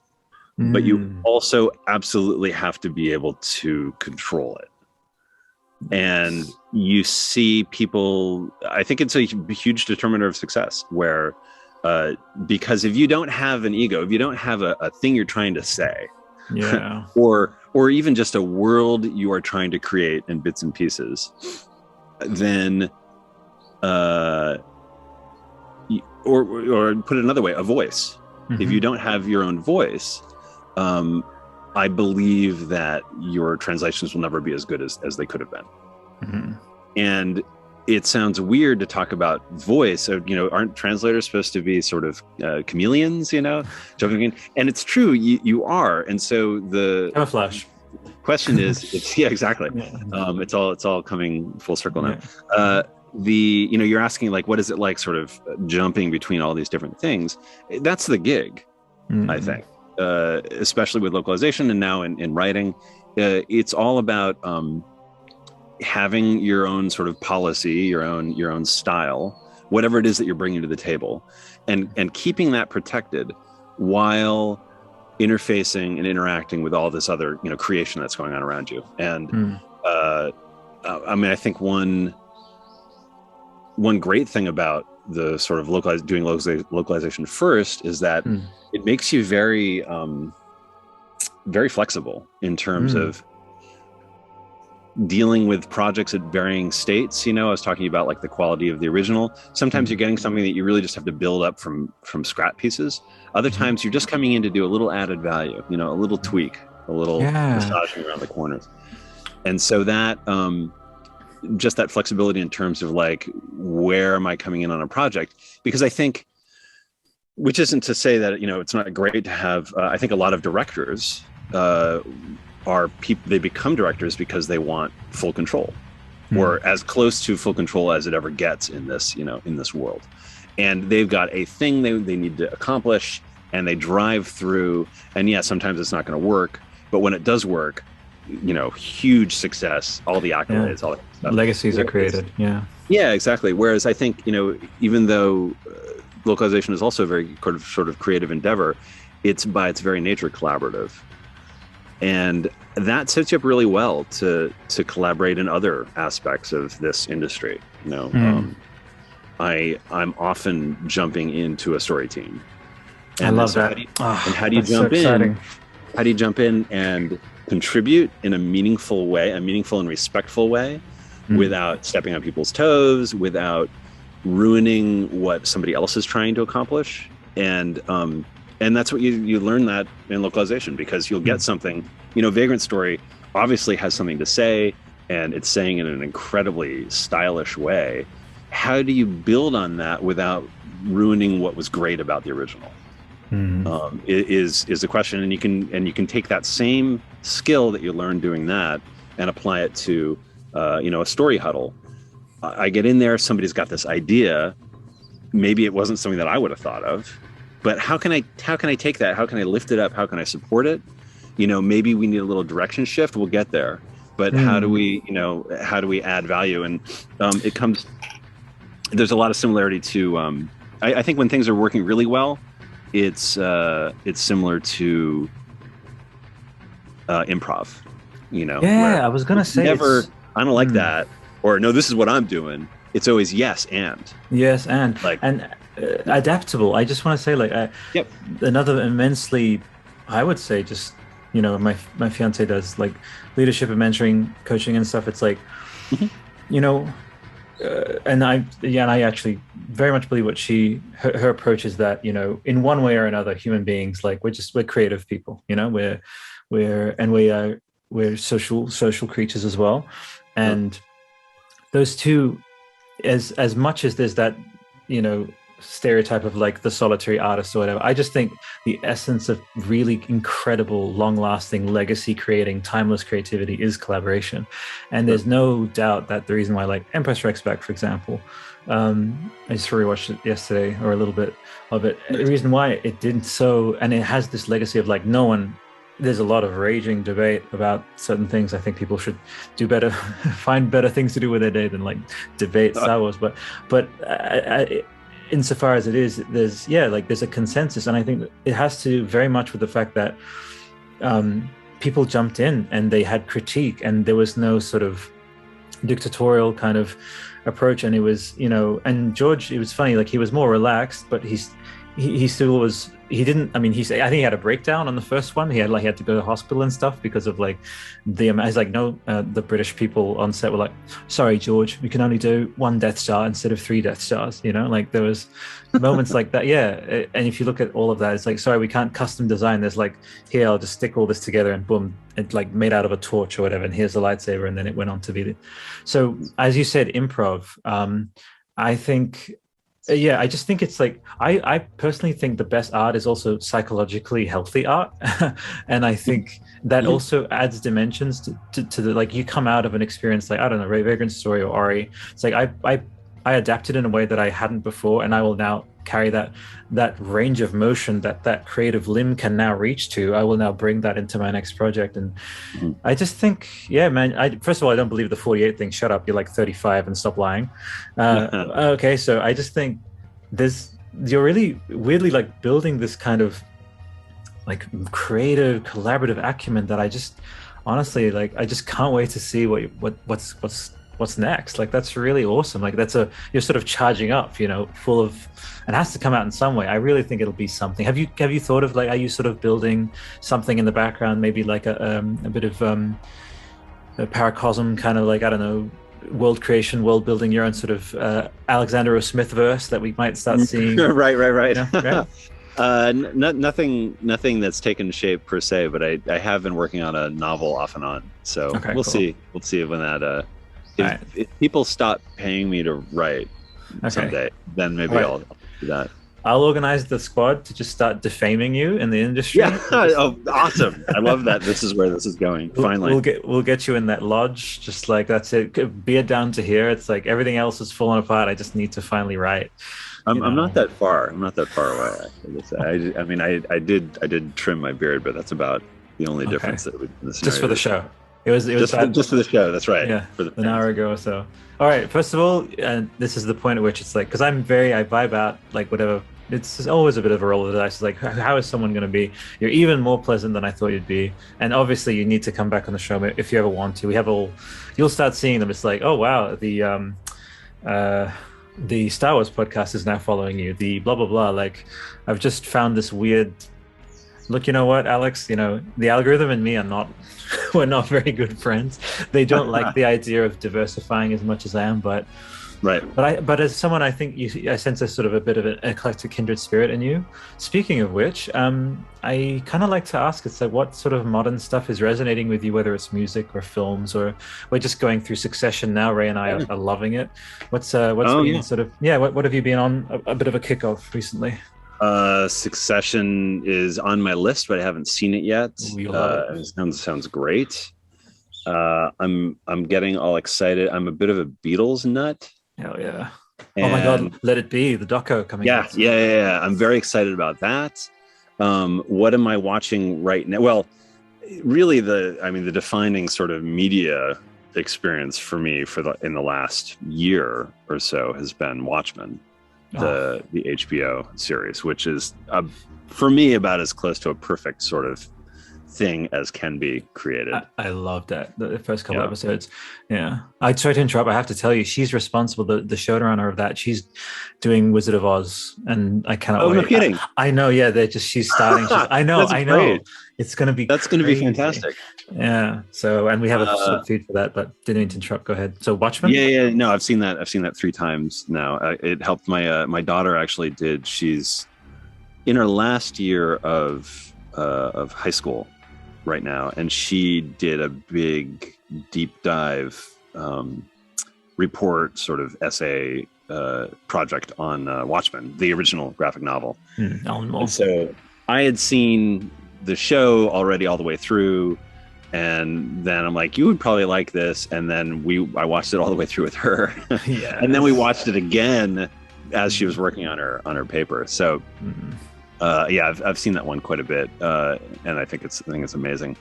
but you also absolutely have to be able to control it. And you see people, I think it's a huge determiner of success, where because if you don't have an ego, if you don't have a thing you're trying to say, or even just a world you are trying to create in bits and pieces, then or put it another way, a voice. If you don't have your own voice, I believe that your translations will never be as good as they could have been. And it sounds weird to talk about voice. Aren't translators supposed to be sort of chameleons, joking? And it's true, you are. And so the camouflage question is, yeah, exactly. It's all coming full circle now. You're asking, like, what is it like sort of jumping between all these different things? That's the gig, I think, especially with localization and now in writing. It's all about having your own sort of policy, your own style, whatever it is that you're bringing to the table, and keeping that protected while interfacing and interacting with all this other creation that's going on around you. And I think one great thing about the sort of doing localization first is that it makes you very very flexible in terms of dealing with projects at varying states. I was talking about like the quality of the original. Sometimes you're getting something that you really just have to build up from scrap pieces. Other times you're just coming in to do a little added value, a little tweak, a little massaging around the corners. And so that just that flexibility in terms of like, where am I coming in on a project? Because I think, which isn't to say that it's not great to have I think a lot of directors are people, they become directors because they want full control, or as close to full control as it ever gets in this, in this world. And they've got a thing they need to accomplish, and they drive through, and sometimes it's not going to work, but when it does work, huge success, all the accolades, all that stuff. Legacies are created. Yeah, exactly. Whereas I think, even though localization is also a very sort of creative endeavor, it's by its very nature collaborative. And that sets you up really well to collaborate in other aspects of this industry. I'm often jumping into a story team. And I love that. How do you jump in? How do you jump in and contribute in a meaningful and respectful way, without stepping on people's toes, without ruining what somebody else is trying to accomplish? And that's what you learn that in localization, because you'll get something, Vagrant Story obviously has something to say, and it's saying in an incredibly stylish way. How do you build on that without ruining what was great about the original? Is the question. And you can take that same skill that you learned doing that and apply it to, a story huddle. I get in there, somebody's got this idea. Maybe it wasn't something that I would have thought of. But how can I take that? How can I lift it up? How can I support it? Maybe we need a little direction shift. We'll get there. But how do we add value? And there's a lot of similarity to, I think when things are working really well, it's similar to improv, I was going to say I don't like that. Or no, this is what I'm doing. It's always yes and adaptable. I just want to say, like, another immensely, I would say, just my fiance does like leadership and mentoring, coaching and stuff. It's like, and I actually very much believe what her approach is, that in one way or another, human beings, like, we're creative people. We're social creatures as well, and those two, as much as there's that stereotype of like the solitary artist or whatever. I just think the essence of really incredible, long-lasting, legacy-creating, timeless creativity is collaboration. And there's no doubt that the reason why, like Empire Strikes Back, for example, I just rewatched it yesterday, or a little bit of it. The reason why it didn't and it has this legacy of like there's a lot of raging debate about certain things. I think people should do better, find better things to do with their day than like debate Star Wars. But insofar as it is, there's a consensus, and I think it has to do very much with the fact that people jumped in and they had critique, and there was no sort of dictatorial kind of approach. And it was, and George, it was funny, like he was more relaxed, but he still was. I think he had a breakdown on the first one. He had to go to hospital and stuff because of like the British people on set were like, sorry, George, we can only do 1 Death Star instead of 3 Death Stars. Like there was moments like that. Yeah. And if you look at all of that, it's like, sorry, we can't custom design. There's like, here, I'll just stick all this together and boom, it like made out of a torch or whatever. And here's a lightsaber. And then it went on to be so as you said, improv, I think, I just think it's like, I personally think the best art is also psychologically healthy art. And I think that also adds dimensions to the, like, you come out of an experience like, I don't know, Vagrant Story or Ori. It's like, I adapted in a way that I hadn't before, and I will now carry that range of motion that creative limb can now reach to. I will now bring that into my next project. And I just think, man, first of all, I don't believe the 48 thing. Shut up, you're like 35 and stop lying. Okay, so I just think you're really weirdly like building this kind of like creative collaborative acumen that I just honestly, like, I just can't wait to see what's next. Like, that's really awesome. Like, you're sort of charging up, full of, it has to come out in some way. I really think it'll be something. Have you thought of, like, are you sort of building something in the background, maybe like a bit of a paracosm, kind of like, I don't know, world creation, world building, your own sort of Alexander O. Smith verse that we might start seeing? Right. Right? Nothing that's taken shape per se, but I have been working on a novel off and on. So we'll see when that if people stop paying me to write someday, then maybe I'll do that. I'll organize the squad to just start defaming you in the industry. Yeah. Oh, awesome. I love that. This is where this is going. Finally. We'll get you in that lodge. Just like, that's it. Beer down to here. It's like everything else is falling apart. I just need to finally write. I'm not that far. I'm not that far away. I mean, I did trim my beard, but that's about the only difference that would in the just for the show. It was just for the show. That's right. Yeah, for an hour ago or so. All right. First of all, this is the point at which it's like, because I vibe out like whatever. It's always a bit of a roll of the dice. It's like, how is someone going to be? You're even more pleasant than I thought you'd be. And obviously, you need to come back on the show if you ever want to. You'll start seeing them. It's like, oh wow, the Star Wars podcast is now following you. The blah blah blah. Like, I've just found this weird. Look, you know what, Alex? The algorithm and me we're not very good friends. They don't like the idea of diversifying as much as I am, but. Right. But as someone, I think I sense a sort of a bit of an eclectic kindred spirit in you. Speaking of which, I kind of like to ask, it's like, what sort of modern stuff is resonating with you, whether it's music or films, or we're just going through Succession now. Ray and I are loving it. What have you been on a bit of a kick of recently? Succession is on my list, but I haven't seen it yet. It sounds great. I'm getting all excited. I'm a bit of a Beatles nut. Hell yeah. Oh my God, Let It Be, the doco coming out. Yeah. I'm very excited about that. What am I watching right now? Well, really the defining sort of media experience for me in the last year or so has been Watchmen, the HBO series, which is for me about as close to a perfect sort of thing as can be created. I love that, the first couple episodes. Yeah, I try to interrupt. I have to tell you, she's responsible, the showrunner of that. She's doing Wizard of Oz, and I cannot wait. No kidding. I know. Yeah, she's starting. I know. It's going to be. That's going to be fantastic. Yeah. So, and we have a substitute for that, but didn't mean to interrupt. Go ahead. So, Watchmen. Yeah. No, I've seen that 3 times now. It helped my daughter actually did. She's in her last year of high school right now, and she did a big deep dive report sort of essay project on Watchmen, the original graphic novel. Alan Moore. And so I had seen the show already all the way through, and then I'm like, you would probably like this. And then I watched it all the way through with her. Yeah. And then we watched it again as she was working on her paper. So yeah, I've seen that one quite a bit, and I think it's amazing.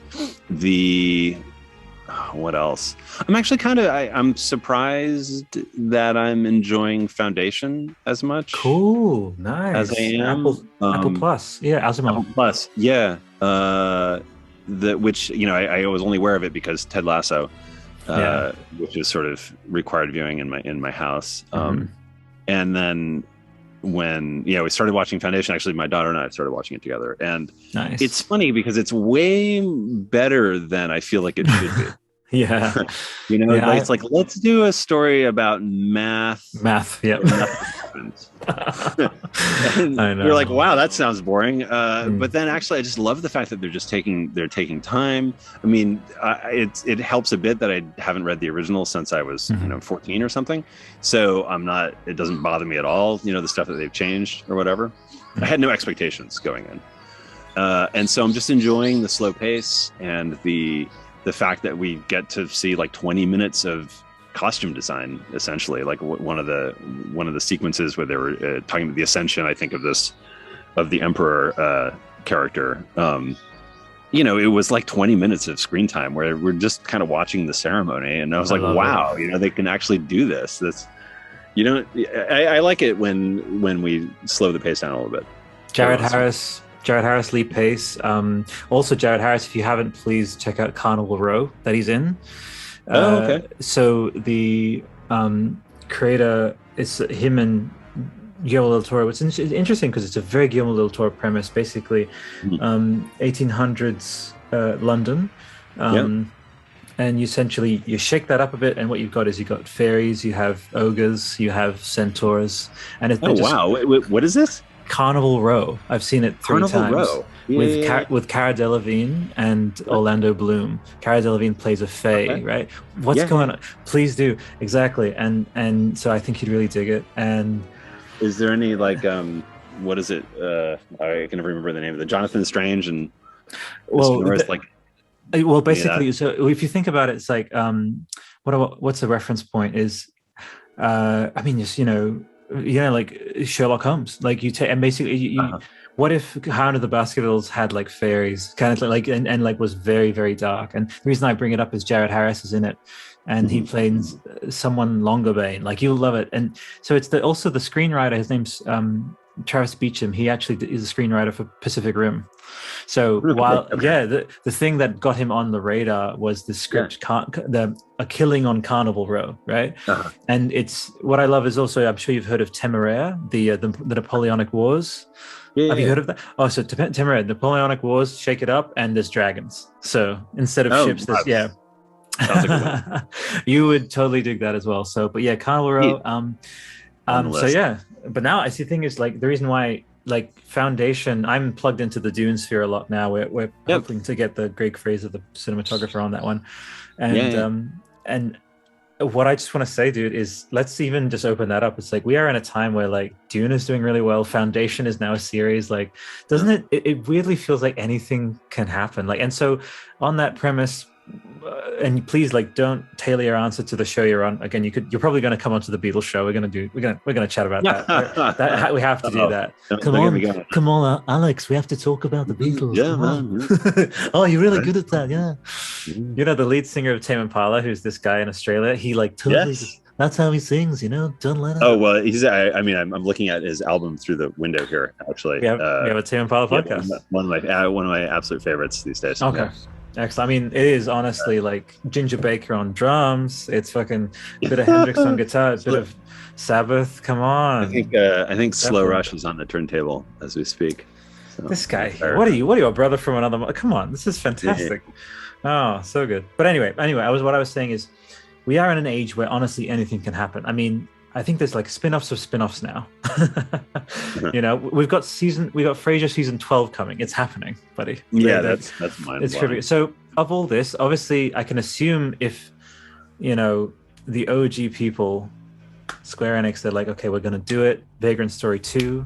What else? I'm actually I'm surprised that I'm enjoying Foundation as much. Cool, nice. As I am. Apple Plus, yeah, Asimov. Apple Plus, yeah. Which I was only aware of it because Ted Lasso, which is sort of required viewing in my house. And then when we started watching Foundation, actually my daughter and I started watching it together, and nice. It's funny because it's way better than I feel like it should be. Yeah. It's like, let's do a story about math. Yeah. I know. You're like, wow, that sounds boring. But then actually I just love the fact that they're taking time. I mean, it helps a bit that I haven't read the original since I was 14 or something. So it doesn't bother me at all, the stuff that they've changed or whatever. I had no expectations going in. And so I'm just enjoying the slow pace and the fact that we get to see like 20 minutes of costume design, essentially. Like one of the sequences where they were talking about the ascension, I think, of the Emperor character. It was like 20 minutes of screen time where we're just kind of watching the ceremony, and I was like, wow, they can actually do this. I like it when we slow the pace down a little bit. Jared Harris, Lee Pace. Also, Jared Harris, if you haven't, please check out Carnival Row that he's in. Okay. So the creator, it's him and Guillermo del Toro. It's interesting because it's a very Guillermo del Toro premise, basically. 1800s London. And you shake that up a bit, and what you've got fairies, you have ogres, you have centaurs. And wow. Wait, what is this? Carnival Row. I've seen it three times. Row. With Cara Delevingne and Orlando Bloom. Cara Delevingne plays a fae, right? What's going on? Please do. Exactly. And so I think you'd really dig it. And is there any what is it? I can never remember the name of the Jonathan Strange and basically, so if you think about it, it's like what's the reference point is like Sherlock Holmes, like you take, and basically what if Hound of the Baskervilles had like fairies, kind of like and like was very, very dark. And the reason I bring it up is Jared Harris is in it, and he plays someone Longerbane. Like, you'll love it. And so it's also the screenwriter, his name's Travis Beacham. He actually is a screenwriter for Pacific Rim. So the thing that got him on the radar was the script, A Killing on Carnival Row, right? And it's, what I love is also, I'm sure you've heard of Temeraire, the Napoleonic Wars. Have you heard of that? Oh, so Temeraire, Napoleonic Wars, shake it up, and there's dragons. So instead of ships, there's Sounds like a you would totally dig that as well. So, but yeah, Carnival Row. So yeah, but now I see the thing is, like, the reason why, like, Foundation, I'm plugged into the Dune sphere a lot now. We're hoping to get the Greg Fraser, the cinematographer, on that one. And and what I just want to say, dude, is let's even just open that up. It's like, we are in a time where, like, Dune is doing really well. Foundation is now a series. Like, doesn't it weirdly feels like anything can happen. Like, and so on that premise, and please, like, don't tailor your answer to the show you're on. Again, you're probably going to come onto the Beatles show. We're going to chat about that. We have to do that. Come on, Alex. We have to talk about the Beatles. Yeah, man. Oh, you're really good at that. Yeah. The lead singer of Tame Impala, who's this guy in Australia. He that's how he sings. John Lennon. Oh well, I'm looking at his album through the window here. Actually, we have a Tame Impala podcast. One of my absolute favorites these days. Okay. Yeah. Excellent. I mean, it is honestly like Ginger Baker on drums. It's fucking a bit of Hendrix on guitar, a bit of Sabbath. Come on. I think Slow Rush is on the turntable as we speak. So, this guy, what are you, a brother from another? Come on, this is fantastic. Oh, so good. But anyway, what I was saying is, we are in an age where honestly anything can happen. I mean, I think there's like spin-offs of spin-offs now. We've got Frasier season 12 coming. It's happening, buddy. Yeah, that's mind-blowing. It's trivial. So of all this, obviously I can assume if, the OG people Square Enix, they're like, okay, we're going to do it. Vagrant Story 2.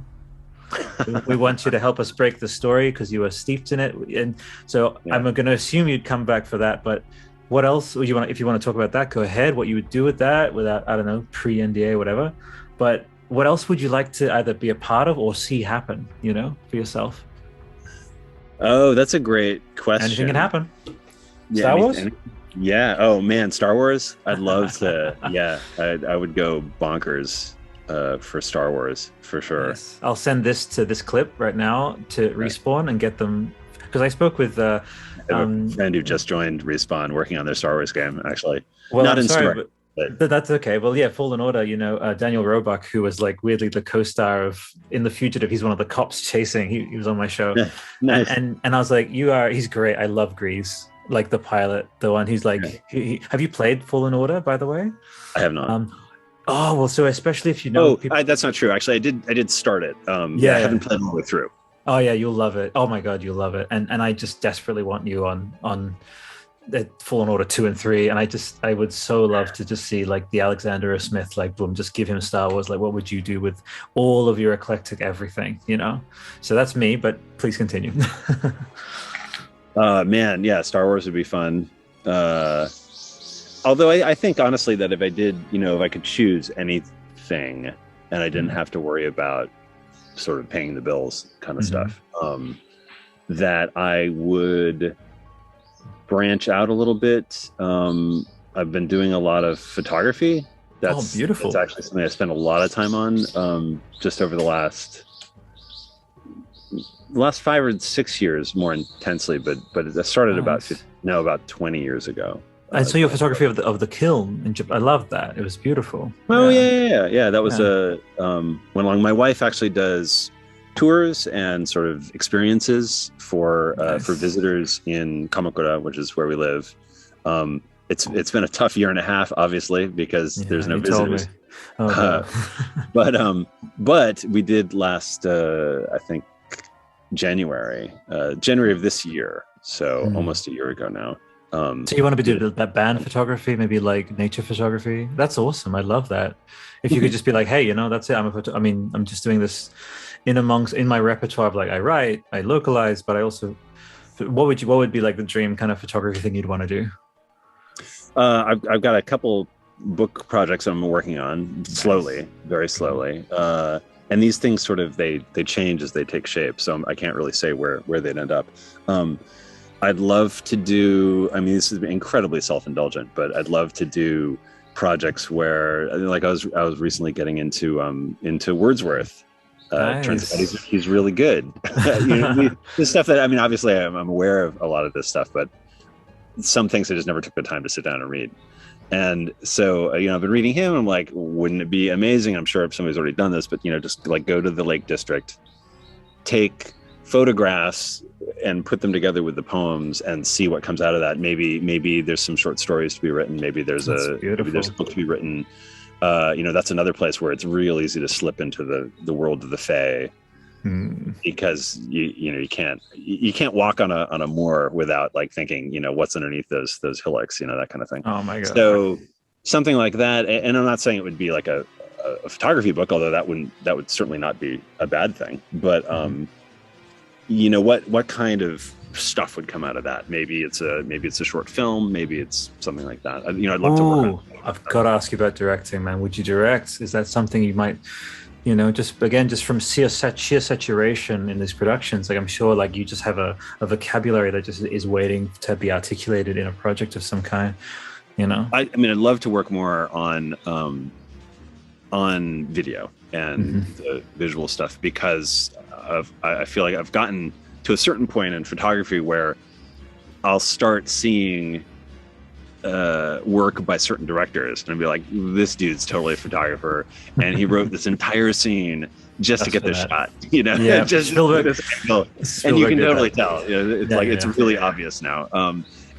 We want you to help us break the story because you were steeped in it. And so I'm going to assume you'd come back for that. But what else would you want? If you want to talk about that, go ahead. What you would do with that without, I don't know, pre-NDA, whatever. But what else would you like to either be a part of or see happen, for yourself? Oh, that's a great question. Anything can happen. Yeah, Star Wars? Yeah. Oh man, Star Wars. I'd love to. Yeah, I would go bonkers for Star Wars for sure. Yes. I'll send this clip right now to Respawn and get them, because I spoke with I have a friend who just joined Respawn working on their Star Wars game, actually. Well, not I'm in sorry, story, but that's okay. Well, yeah, Fallen Order, Daniel Roebuck, who was like weirdly the co-star of In The Fugitive. He's one of the cops chasing. He was on my show. Nice. And I was like, he's great. I love Grease. Like the pilot, the one who's like, have you played Fallen Order, by the way? I have not. Well, so especially if you know people... that's not true. Actually, I did start it. I haven't played all the way through. Oh yeah, you'll love it. Oh my God, you'll love it. And I just desperately want you on Fallen Order 2 and 3. And I would so love to just see like the Alexander O. Smith, like boom, just give him Star Wars. Like, what would you do with all of your eclectic everything, So that's me, but please continue. Man, yeah, Star Wars would be fun. Although I think honestly that if I did, if I could choose anything and I didn't have to worry about sort of paying the bills kind of stuff, that I would branch out a little bit. I've been doing a lot of photography. That's beautiful. That's actually something I spent a lot of time on just over the last 5 or 6 years more intensely, but it started about 20 years ago. I saw your photography of the kiln in Japan. I loved that. It was beautiful. Oh yeah. That was went along. My wife actually does tours and sort of experiences for visitors in Kamakura, which is where we live. It's been a tough year and a half, obviously, because there's no visitors. But we did last I think January of this year, so almost a year ago now. So you want to be doing that band photography, maybe like nature photography? That's awesome. I love that. If you could just be like, hey, that's it. I'm just doing this in my repertoire of like, I write, I localize, but I also, what would be like the dream kind of photography thing you'd want to do? I've got a couple book projects I'm working on slowly, very slowly. And these things sort of, they change as they take shape. So I can't really say where they'd end up. I'd love to do, this is incredibly self-indulgent, but I'd love to do projects where, like I was recently getting into Wordsworth. Nice. Turns out he's really good. The stuff that, obviously I'm aware of a lot of this stuff, but some things I just never took the time to sit down and read. And so, I've been reading him. I'm like, wouldn't it be amazing? I'm sure somebody's already done this, but, just like go to the Lake District, take photographs and put them together with the poems and see what comes out of that. Maybe there's some short stories to be written. Maybe there's a book to be written. That's another place where it's real easy to slip into the world of the Fae, because you can't walk on a moor without like thinking, what's underneath those hillocks, that kind of thing. Oh my God. So something like that. And I'm not saying it would be like a photography book, although that would certainly not be a bad thing. But what kind of stuff would come out of that? Maybe it's a short film. Maybe it's something like that. I'd love to work on. I've got to ask you about directing, man. Would you direct? Is that something you might, just from sheer saturation in these productions? Like I'm sure, like you just have a vocabulary that just is waiting to be articulated in a project of some kind. I'd love to work more on video and the visual stuff, because I feel like I've gotten to a certain point in photography where I'll start seeing work by certain directors and I'd be like, this dude's totally a photographer and he wrote this entire scene just to get this shot, just and you can totally tell, it's really obvious now.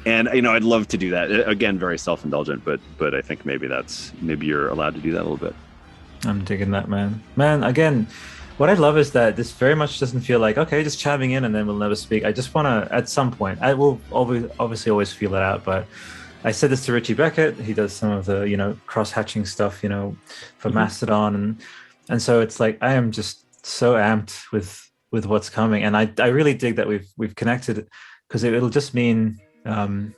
And I'd love to do that again, very self-indulgent, but I think maybe you're allowed to do that a little bit. I'm digging that, man. Again, what I love is that this very much doesn't feel like, okay, just chiming in and then we'll never speak. I just want to, at some point, I will obviously always feel it out, but I said this to Richie Beckett. He does some of the, cross-hatching stuff, for Mastodon. And so it's like, I am just so amped with what's coming. And I really dig that we've connected, because it'll just mean, as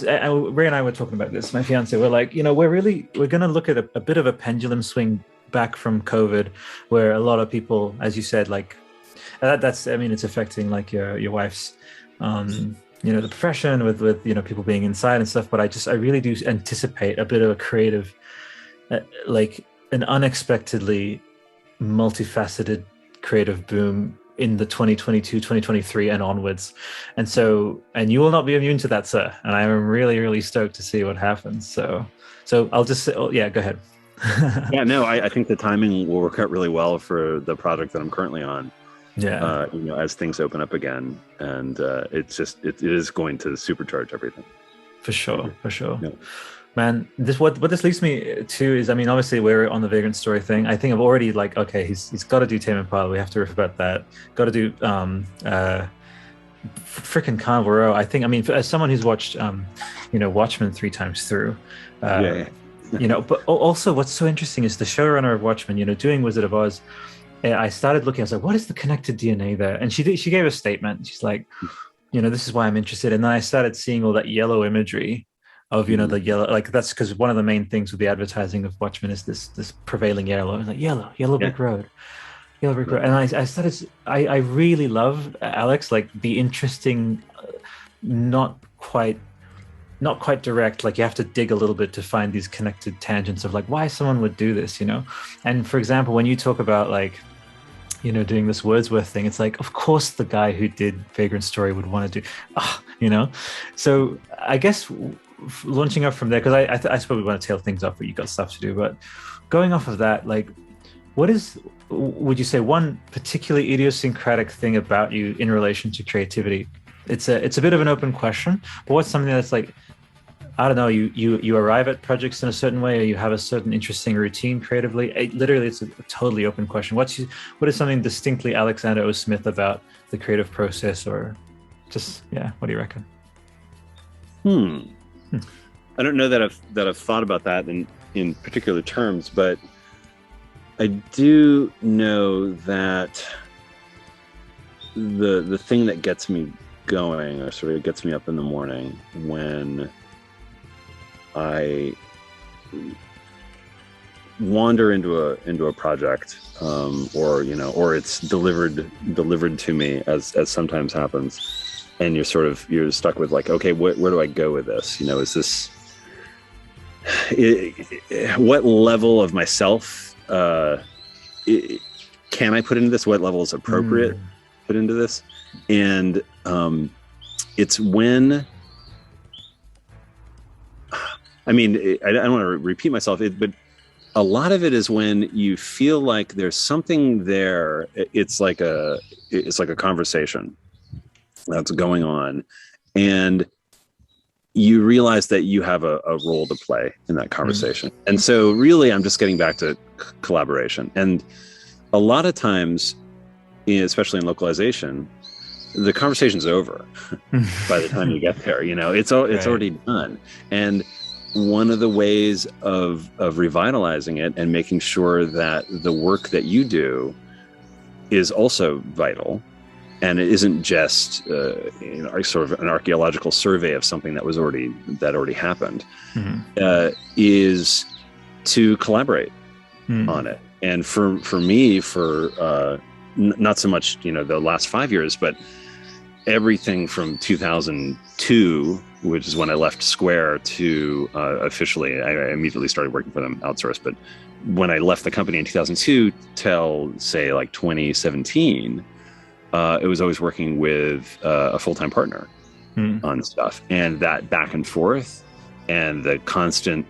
Ray and I were talking about this, my fiance, we're like, we're going to look at a bit of a pendulum swing back from COVID, where a lot of people, as you said, like it's affecting like your wife's, the profession with people being inside and stuff. But I really do anticipate a bit of a creative, like an unexpectedly multifaceted creative boom in the 2022, 2023 and onwards. And you will not be immune to that, sir. And I am really, really stoked to see what happens. So I'll just say, go ahead. Yeah, no, I think the timing will work out really well for the project that I'm currently on. Yeah. As things open up again, and it is going to supercharge everything. For sure. Yeah. Man, what this leads me to is, obviously we're on the Vagrant Story thing. I think I've already okay, he's got to do Tame Impala. We have to riff about that. Got to do freaking Carnival Row. I think, as someone who's watched Watchmen 3 times through, but also what's so interesting is the showrunner of Watchmen, doing Wizard of Oz. I started looking, I was like, what is the connected DNA there? And she gave a statement. She's like, this is why I'm interested. And then I started seeing all that yellow imagery of, the yellow, like that's because one of the main things with the advertising of Watchmen is this prevailing yellow. It's like yellow brick road. And I really love, Alex, like the interesting, not quite direct, like you have to dig a little bit to find these connected tangents of like why someone would do this, And for example, when you talk about like, doing this Wordsworth thing, it's like, of course the guy who did Vagrant Story would want to do, So I guess launching up from there, because I suppose we want to tail things up, but you got stuff to do. But going off of that, like, would you say one particularly idiosyncratic thing about you in relation to creativity? It's a bit of an open question, but what's something that's like, I don't know, you arrive at projects in a certain way, or you have a certain interesting routine creatively? It's a totally open question. What is something distinctly Alexander O. Smith about the creative process, or just, what do you reckon? I don't know that I've thought about that in particular terms, but I do know that the thing that gets me going, or sort of gets me up in the morning, when I wander into a project, or it's delivered to me, as sometimes happens, and you're stuck with like, okay, where do I go with this? Is this what level of myself can I put into this? What level is appropriate put into this? And it's when, I don't want to repeat myself, but a lot of it is when you feel like there's something there. It's like a conversation that's going on, and you realize that you have a role to play in that conversation. And so really, I'm just getting back to collaboration. And a lot of times, especially in localization, the conversation's over by the time you get there. It's already done. And one of the ways of revitalizing it and making sure that the work that you do is also vital, and it isn't just sort of an archaeological survey of something that already happened, is to collaborate on it. And for me, not so much the last 5 years, but everything from 2002, which is when I left Square, to officially, I immediately started working for them outsourced. But when I left the company in 2002 till say like 2017, it was always working with a full-time partner on stuff, and that back and forth, and the constant.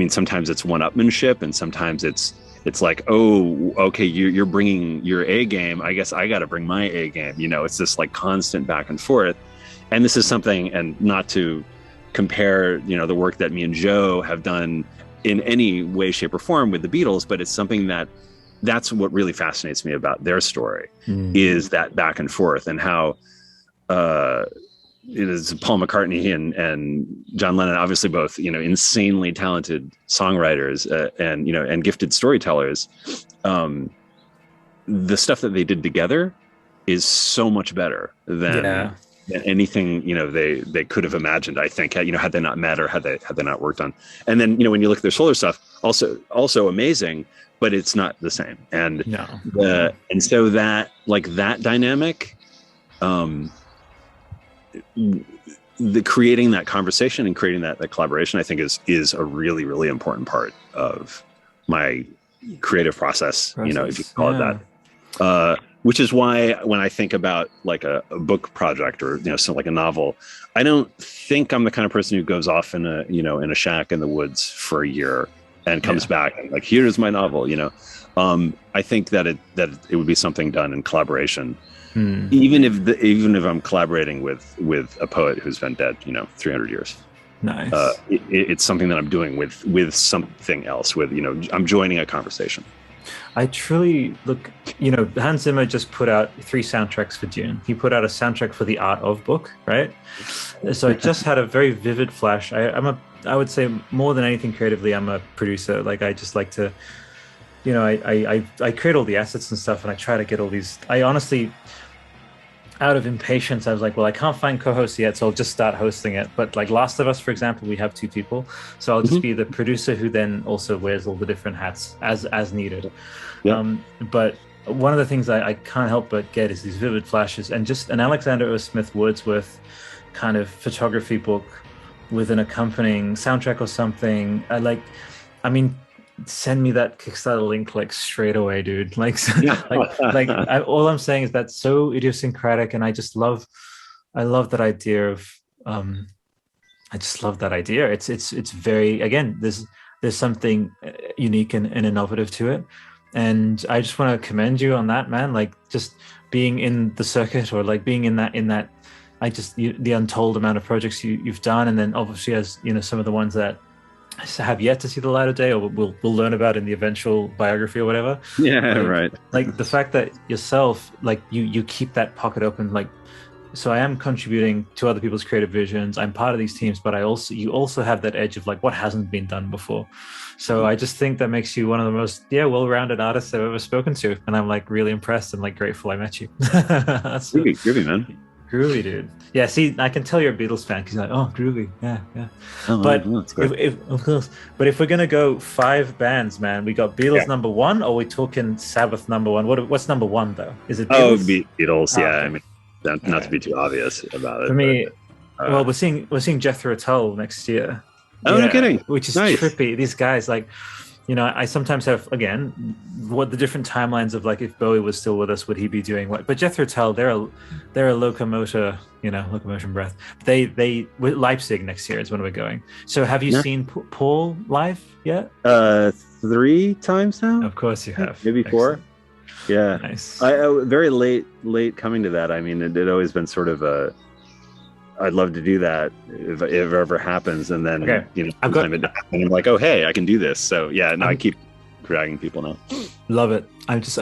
Sometimes it's one-upmanship, and sometimes it's like, oh, okay, you're bringing your A game. I guess I got to bring my A game. It's this like constant back and forth. And this is something, and not to compare, the work that me and Joe have done in any way, shape, or form with the Beatles, but it's something that's what really fascinates me about their story, is that back and forth, and how it is Paul McCartney and John Lennon, obviously both, insanely talented songwriters and gifted storytellers. The stuff that they did together is so much better than anything they could have imagined. I think had they not met or had they not worked on. And then when you look at their solo stuff, also amazing, but it's not the same. And and so that dynamic. The creating that conversation and creating that collaboration, I think is a really, really important part of my creative process, if you call it that. Which is why when I think about like a book project or something like a novel, I don't think I'm the kind of person who goes off in a shack in the woods for a year and comes back and like, here's my novel. I think that it would be something done in collaboration. Even if I'm collaborating with a poet who's been dead, 300 years. Nice. It's something that I'm doing with something else. I'm joining a conversation. I truly look. Hans Zimmer just put out 3 soundtracks for Dune. He put out a soundtrack for The Art of Book, right? So I just had a very vivid flash. I would say more than anything creatively, I'm a producer. Like I just like to, I create all the assets and stuff, and I try to get all these. I honestly, out of impatience, I was like, well, I can't find co-hosts yet, so I'll just start hosting it. But like Last of Us, for example, we have 2 people, so I'll just be the producer who then also wears all the different hats as needed. But one of the things I can't help but get is these vivid flashes, and just an Alexander O. Smith Wordsworth kind of photography book with an accompanying soundtrack or something. Send me that Kickstarter link like straight away, dude. All I'm saying is that's so idiosyncratic, and I love that idea of I just love that idea. It's very, again, there's something unique and innovative to it, and I just want to commend you on that, man. Like just being in the circuit, or like being in that the untold amount of projects you've done, and then obviously as some of the ones that have yet to see the light of day, or we'll learn about in the eventual biography or whatever. Right. Like the fact that yourself, like you keep that pocket open, like, so I am contributing to other people's creative visions. I'm part of these teams, but you also have that edge of like what hasn't been done before. So I just think that makes you one of the most well-rounded artists I've ever spoken to, and I'm like really impressed and like grateful I met you. That's groovy, man. Groovy, dude. Yeah, see, I can tell you're a Beatles fan because you're like, oh, groovy. Yeah. But of course. But if we're gonna go 5 bands, man, we got Beatles number 1, or we talking Sabbath number 1? What's number 1 though? Is it Beatles? Beatles? Oh, yeah. okay. I mean, not to be too obvious about it. For me, well, we're seeing Jethro Tull next year. Oh, no kidding. Which is nice. Trippy. These guys, like, I sometimes have, again, what the different timelines of like if Bowie was still with us, would he be doing what? But Jethro Tull, they're a locomotion breath. They Leipzig next year is when we're going. So have you seen Paul live yet? 3 times now. Of course you have. Maybe 4. Yeah. Nice. I very late coming to that. I mean, it had always been sort of I'd love to do that if it ever happens, and then and I'm like, oh hey, I can do this. So I keep dragging people now. Love it. I just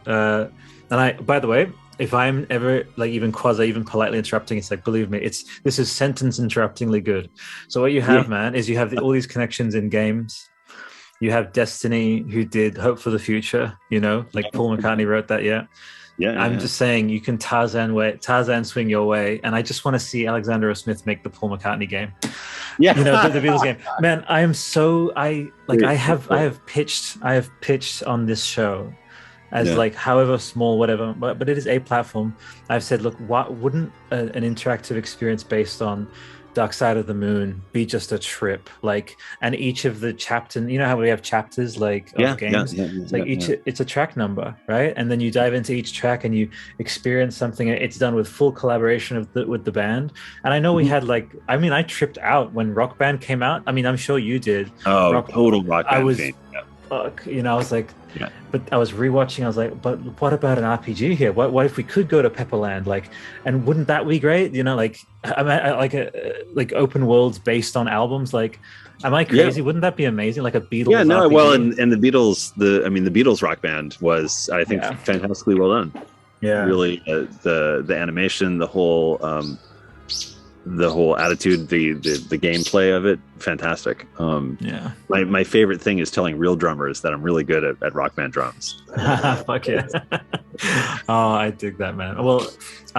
and I, by the way, if I'm ever like even politely interrupting, it's like, believe me, this is sentence interruptingly good. So what you have, man, is you have all these connections in games. You have Destiny, who did Hope for the Future, like Paul McCartney wrote that. I'm just saying you can Tarzan swing your way, and I just want to see Alexander O. Smith make the Paul McCartney game. The Beatles game. Man, I am so I have pitched on this show as like however small, whatever, but it is a platform. I've said, look, what wouldn't an interactive experience based on Dark Side of the Moon be just a trip? Like, and each of the chapters, how we have chapters like of games, it's like it's a track number, right? And then you dive into each track and you experience something. It's done with full collaboration with the band. And I know we had I tripped out when Rock Band came out. I mean, I'm sure you did. Total Rock Band. I was I was like, but I was rewatching. I was like, but what about an RPG here? What if we could go to Pepperland? Like, and wouldn't that be great? Like open worlds based on albums. Like, am I crazy? Wouldn't that be amazing? Like a Beatles. Yeah, no. RPG? Well, and the Beatles, the Beatles Rock Band was, I think, fantastically well done. Yeah, really, the animation, the whole the whole attitude, the gameplay of it, fantastic. Yeah. My favorite thing is telling real drummers that I'm really good at rock band drums. Fuck yeah. Oh, I dig that, man. Well,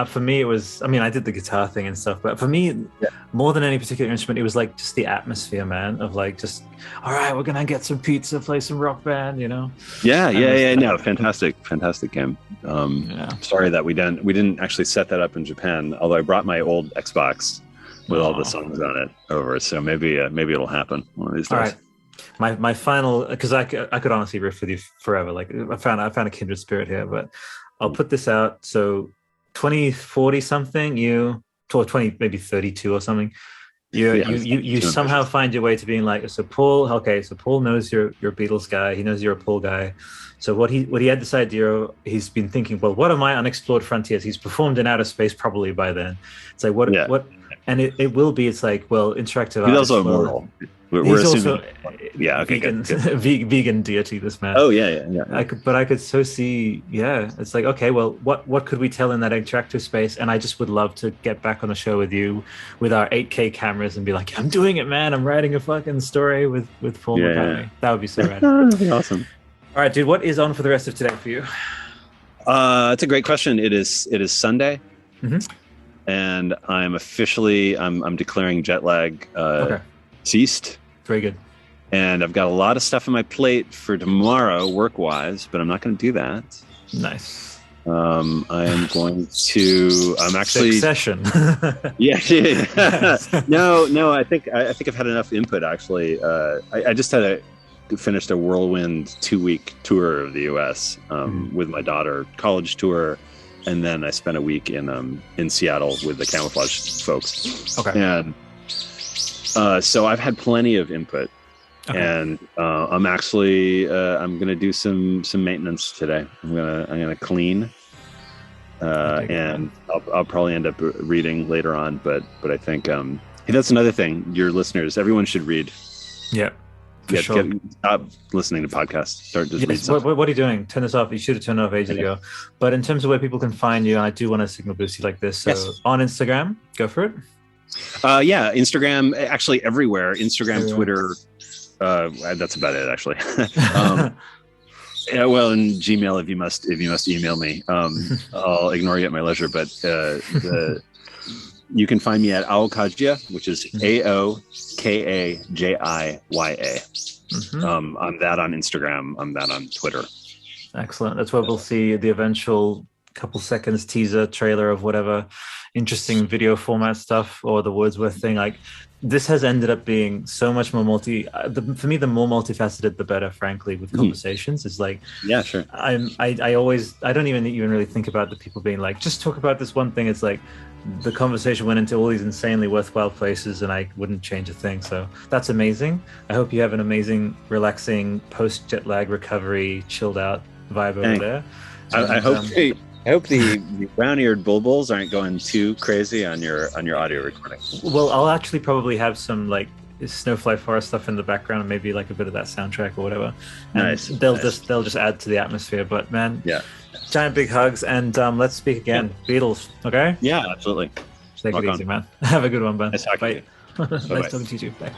for me, it was, I mean, I did the guitar thing and stuff, but for me, more than any particular instrument, it was like just the atmosphere, man, of like just, all right, we're gonna get some pizza, play some rock band, you know? No, fantastic game. Sorry that we didn't actually set that up in Japan, although I brought my old Xbox with all the songs on it over, so maybe it'll happen one of these days. All right. My final, because I could honestly riff with you forever. Like I found a kindred spirit here, but I'll put this out. So 2040 something, you, or 20 maybe 32 or something. You somehow find your way to being like, so Paul knows you're a Beatles guy. He knows you're a Paul guy. So what he had this idea, he's been thinking, well, what are my unexplored frontiers? He's performed in outer space probably by then. It's like what, and it will be. It's like, well, interactive. He's also immortal. We're assuming, vegan, vegan deity. This man. Oh yeah. I could so see. Yeah, it's like, okay, well, what could we tell in that interactive space? And I just would love to get back on the show with you, with our 8K cameras, and be like, I'm doing it, man. I'm writing a fucking story with Paul McCartney. Yeah. That would be so rad. That'd be awesome. All right, dude. What is on for the rest of today for you? It's a great question. It is Sunday, and I'm officially I'm declaring jet lag ceased. Very good. And I've got a lot of stuff on my plate for tomorrow, work-wise, but I'm not going to do that. Nice. I'm actually Succession. Yeah. No. I think I've had enough input. Actually, I just finished a whirlwind 2-week tour of the U.S. With my daughter, college tour, and then I spent a week in Seattle with the Camouflage folks. Okay. And so I've had plenty of input, and I'm actually I'm gonna do some maintenance today. I'm gonna clean, and I'll probably end up reading later on. But I think that's another thing. Your listeners, everyone should read. Yeah. Sure. Stop listening to podcasts. Start just read stuff. What are you doing? Turn this off. You should have turned it off ages ago. But in terms of where people can find you, and I do want to signal boost you like this. So on Instagram, go for it. Instagram, actually everywhere. Instagram, Twitter. That's about it, actually. Well, and Gmail, if you must email me, I'll ignore you at my leisure. But you can find me at Aokajia, which is AOKAJIYA. I'm that on Instagram. I'm that on Twitter. Excellent. That's where we'll see the eventual couple seconds teaser trailer of whatever interesting video format stuff, or the Wordsworth thing. Like, this has ended up being so much more for me, the more multifaceted the better, frankly, with conversations. It's like, yeah, sure. I don't even really think about the people being like, just talk about this one thing. It's like the conversation went into all these insanely worthwhile places, and I wouldn't change a thing. So that's amazing. I hope you have an amazing, relaxing post jet lag recovery, chilled out vibe over there. I hope the brown-eared bulbuls aren't going too crazy on your audio recording. Well, I'll actually probably have some like Snowfly Forest stuff in the background, and maybe like a bit of that soundtrack or whatever. And nice. They'll just add to the atmosphere. But man, giant big hugs, and let's speak again. Beatles, okay? Yeah, absolutely. Take it easy, man. Have a good one, Ben. Nice talking to you. Nice talking to you too. Bye.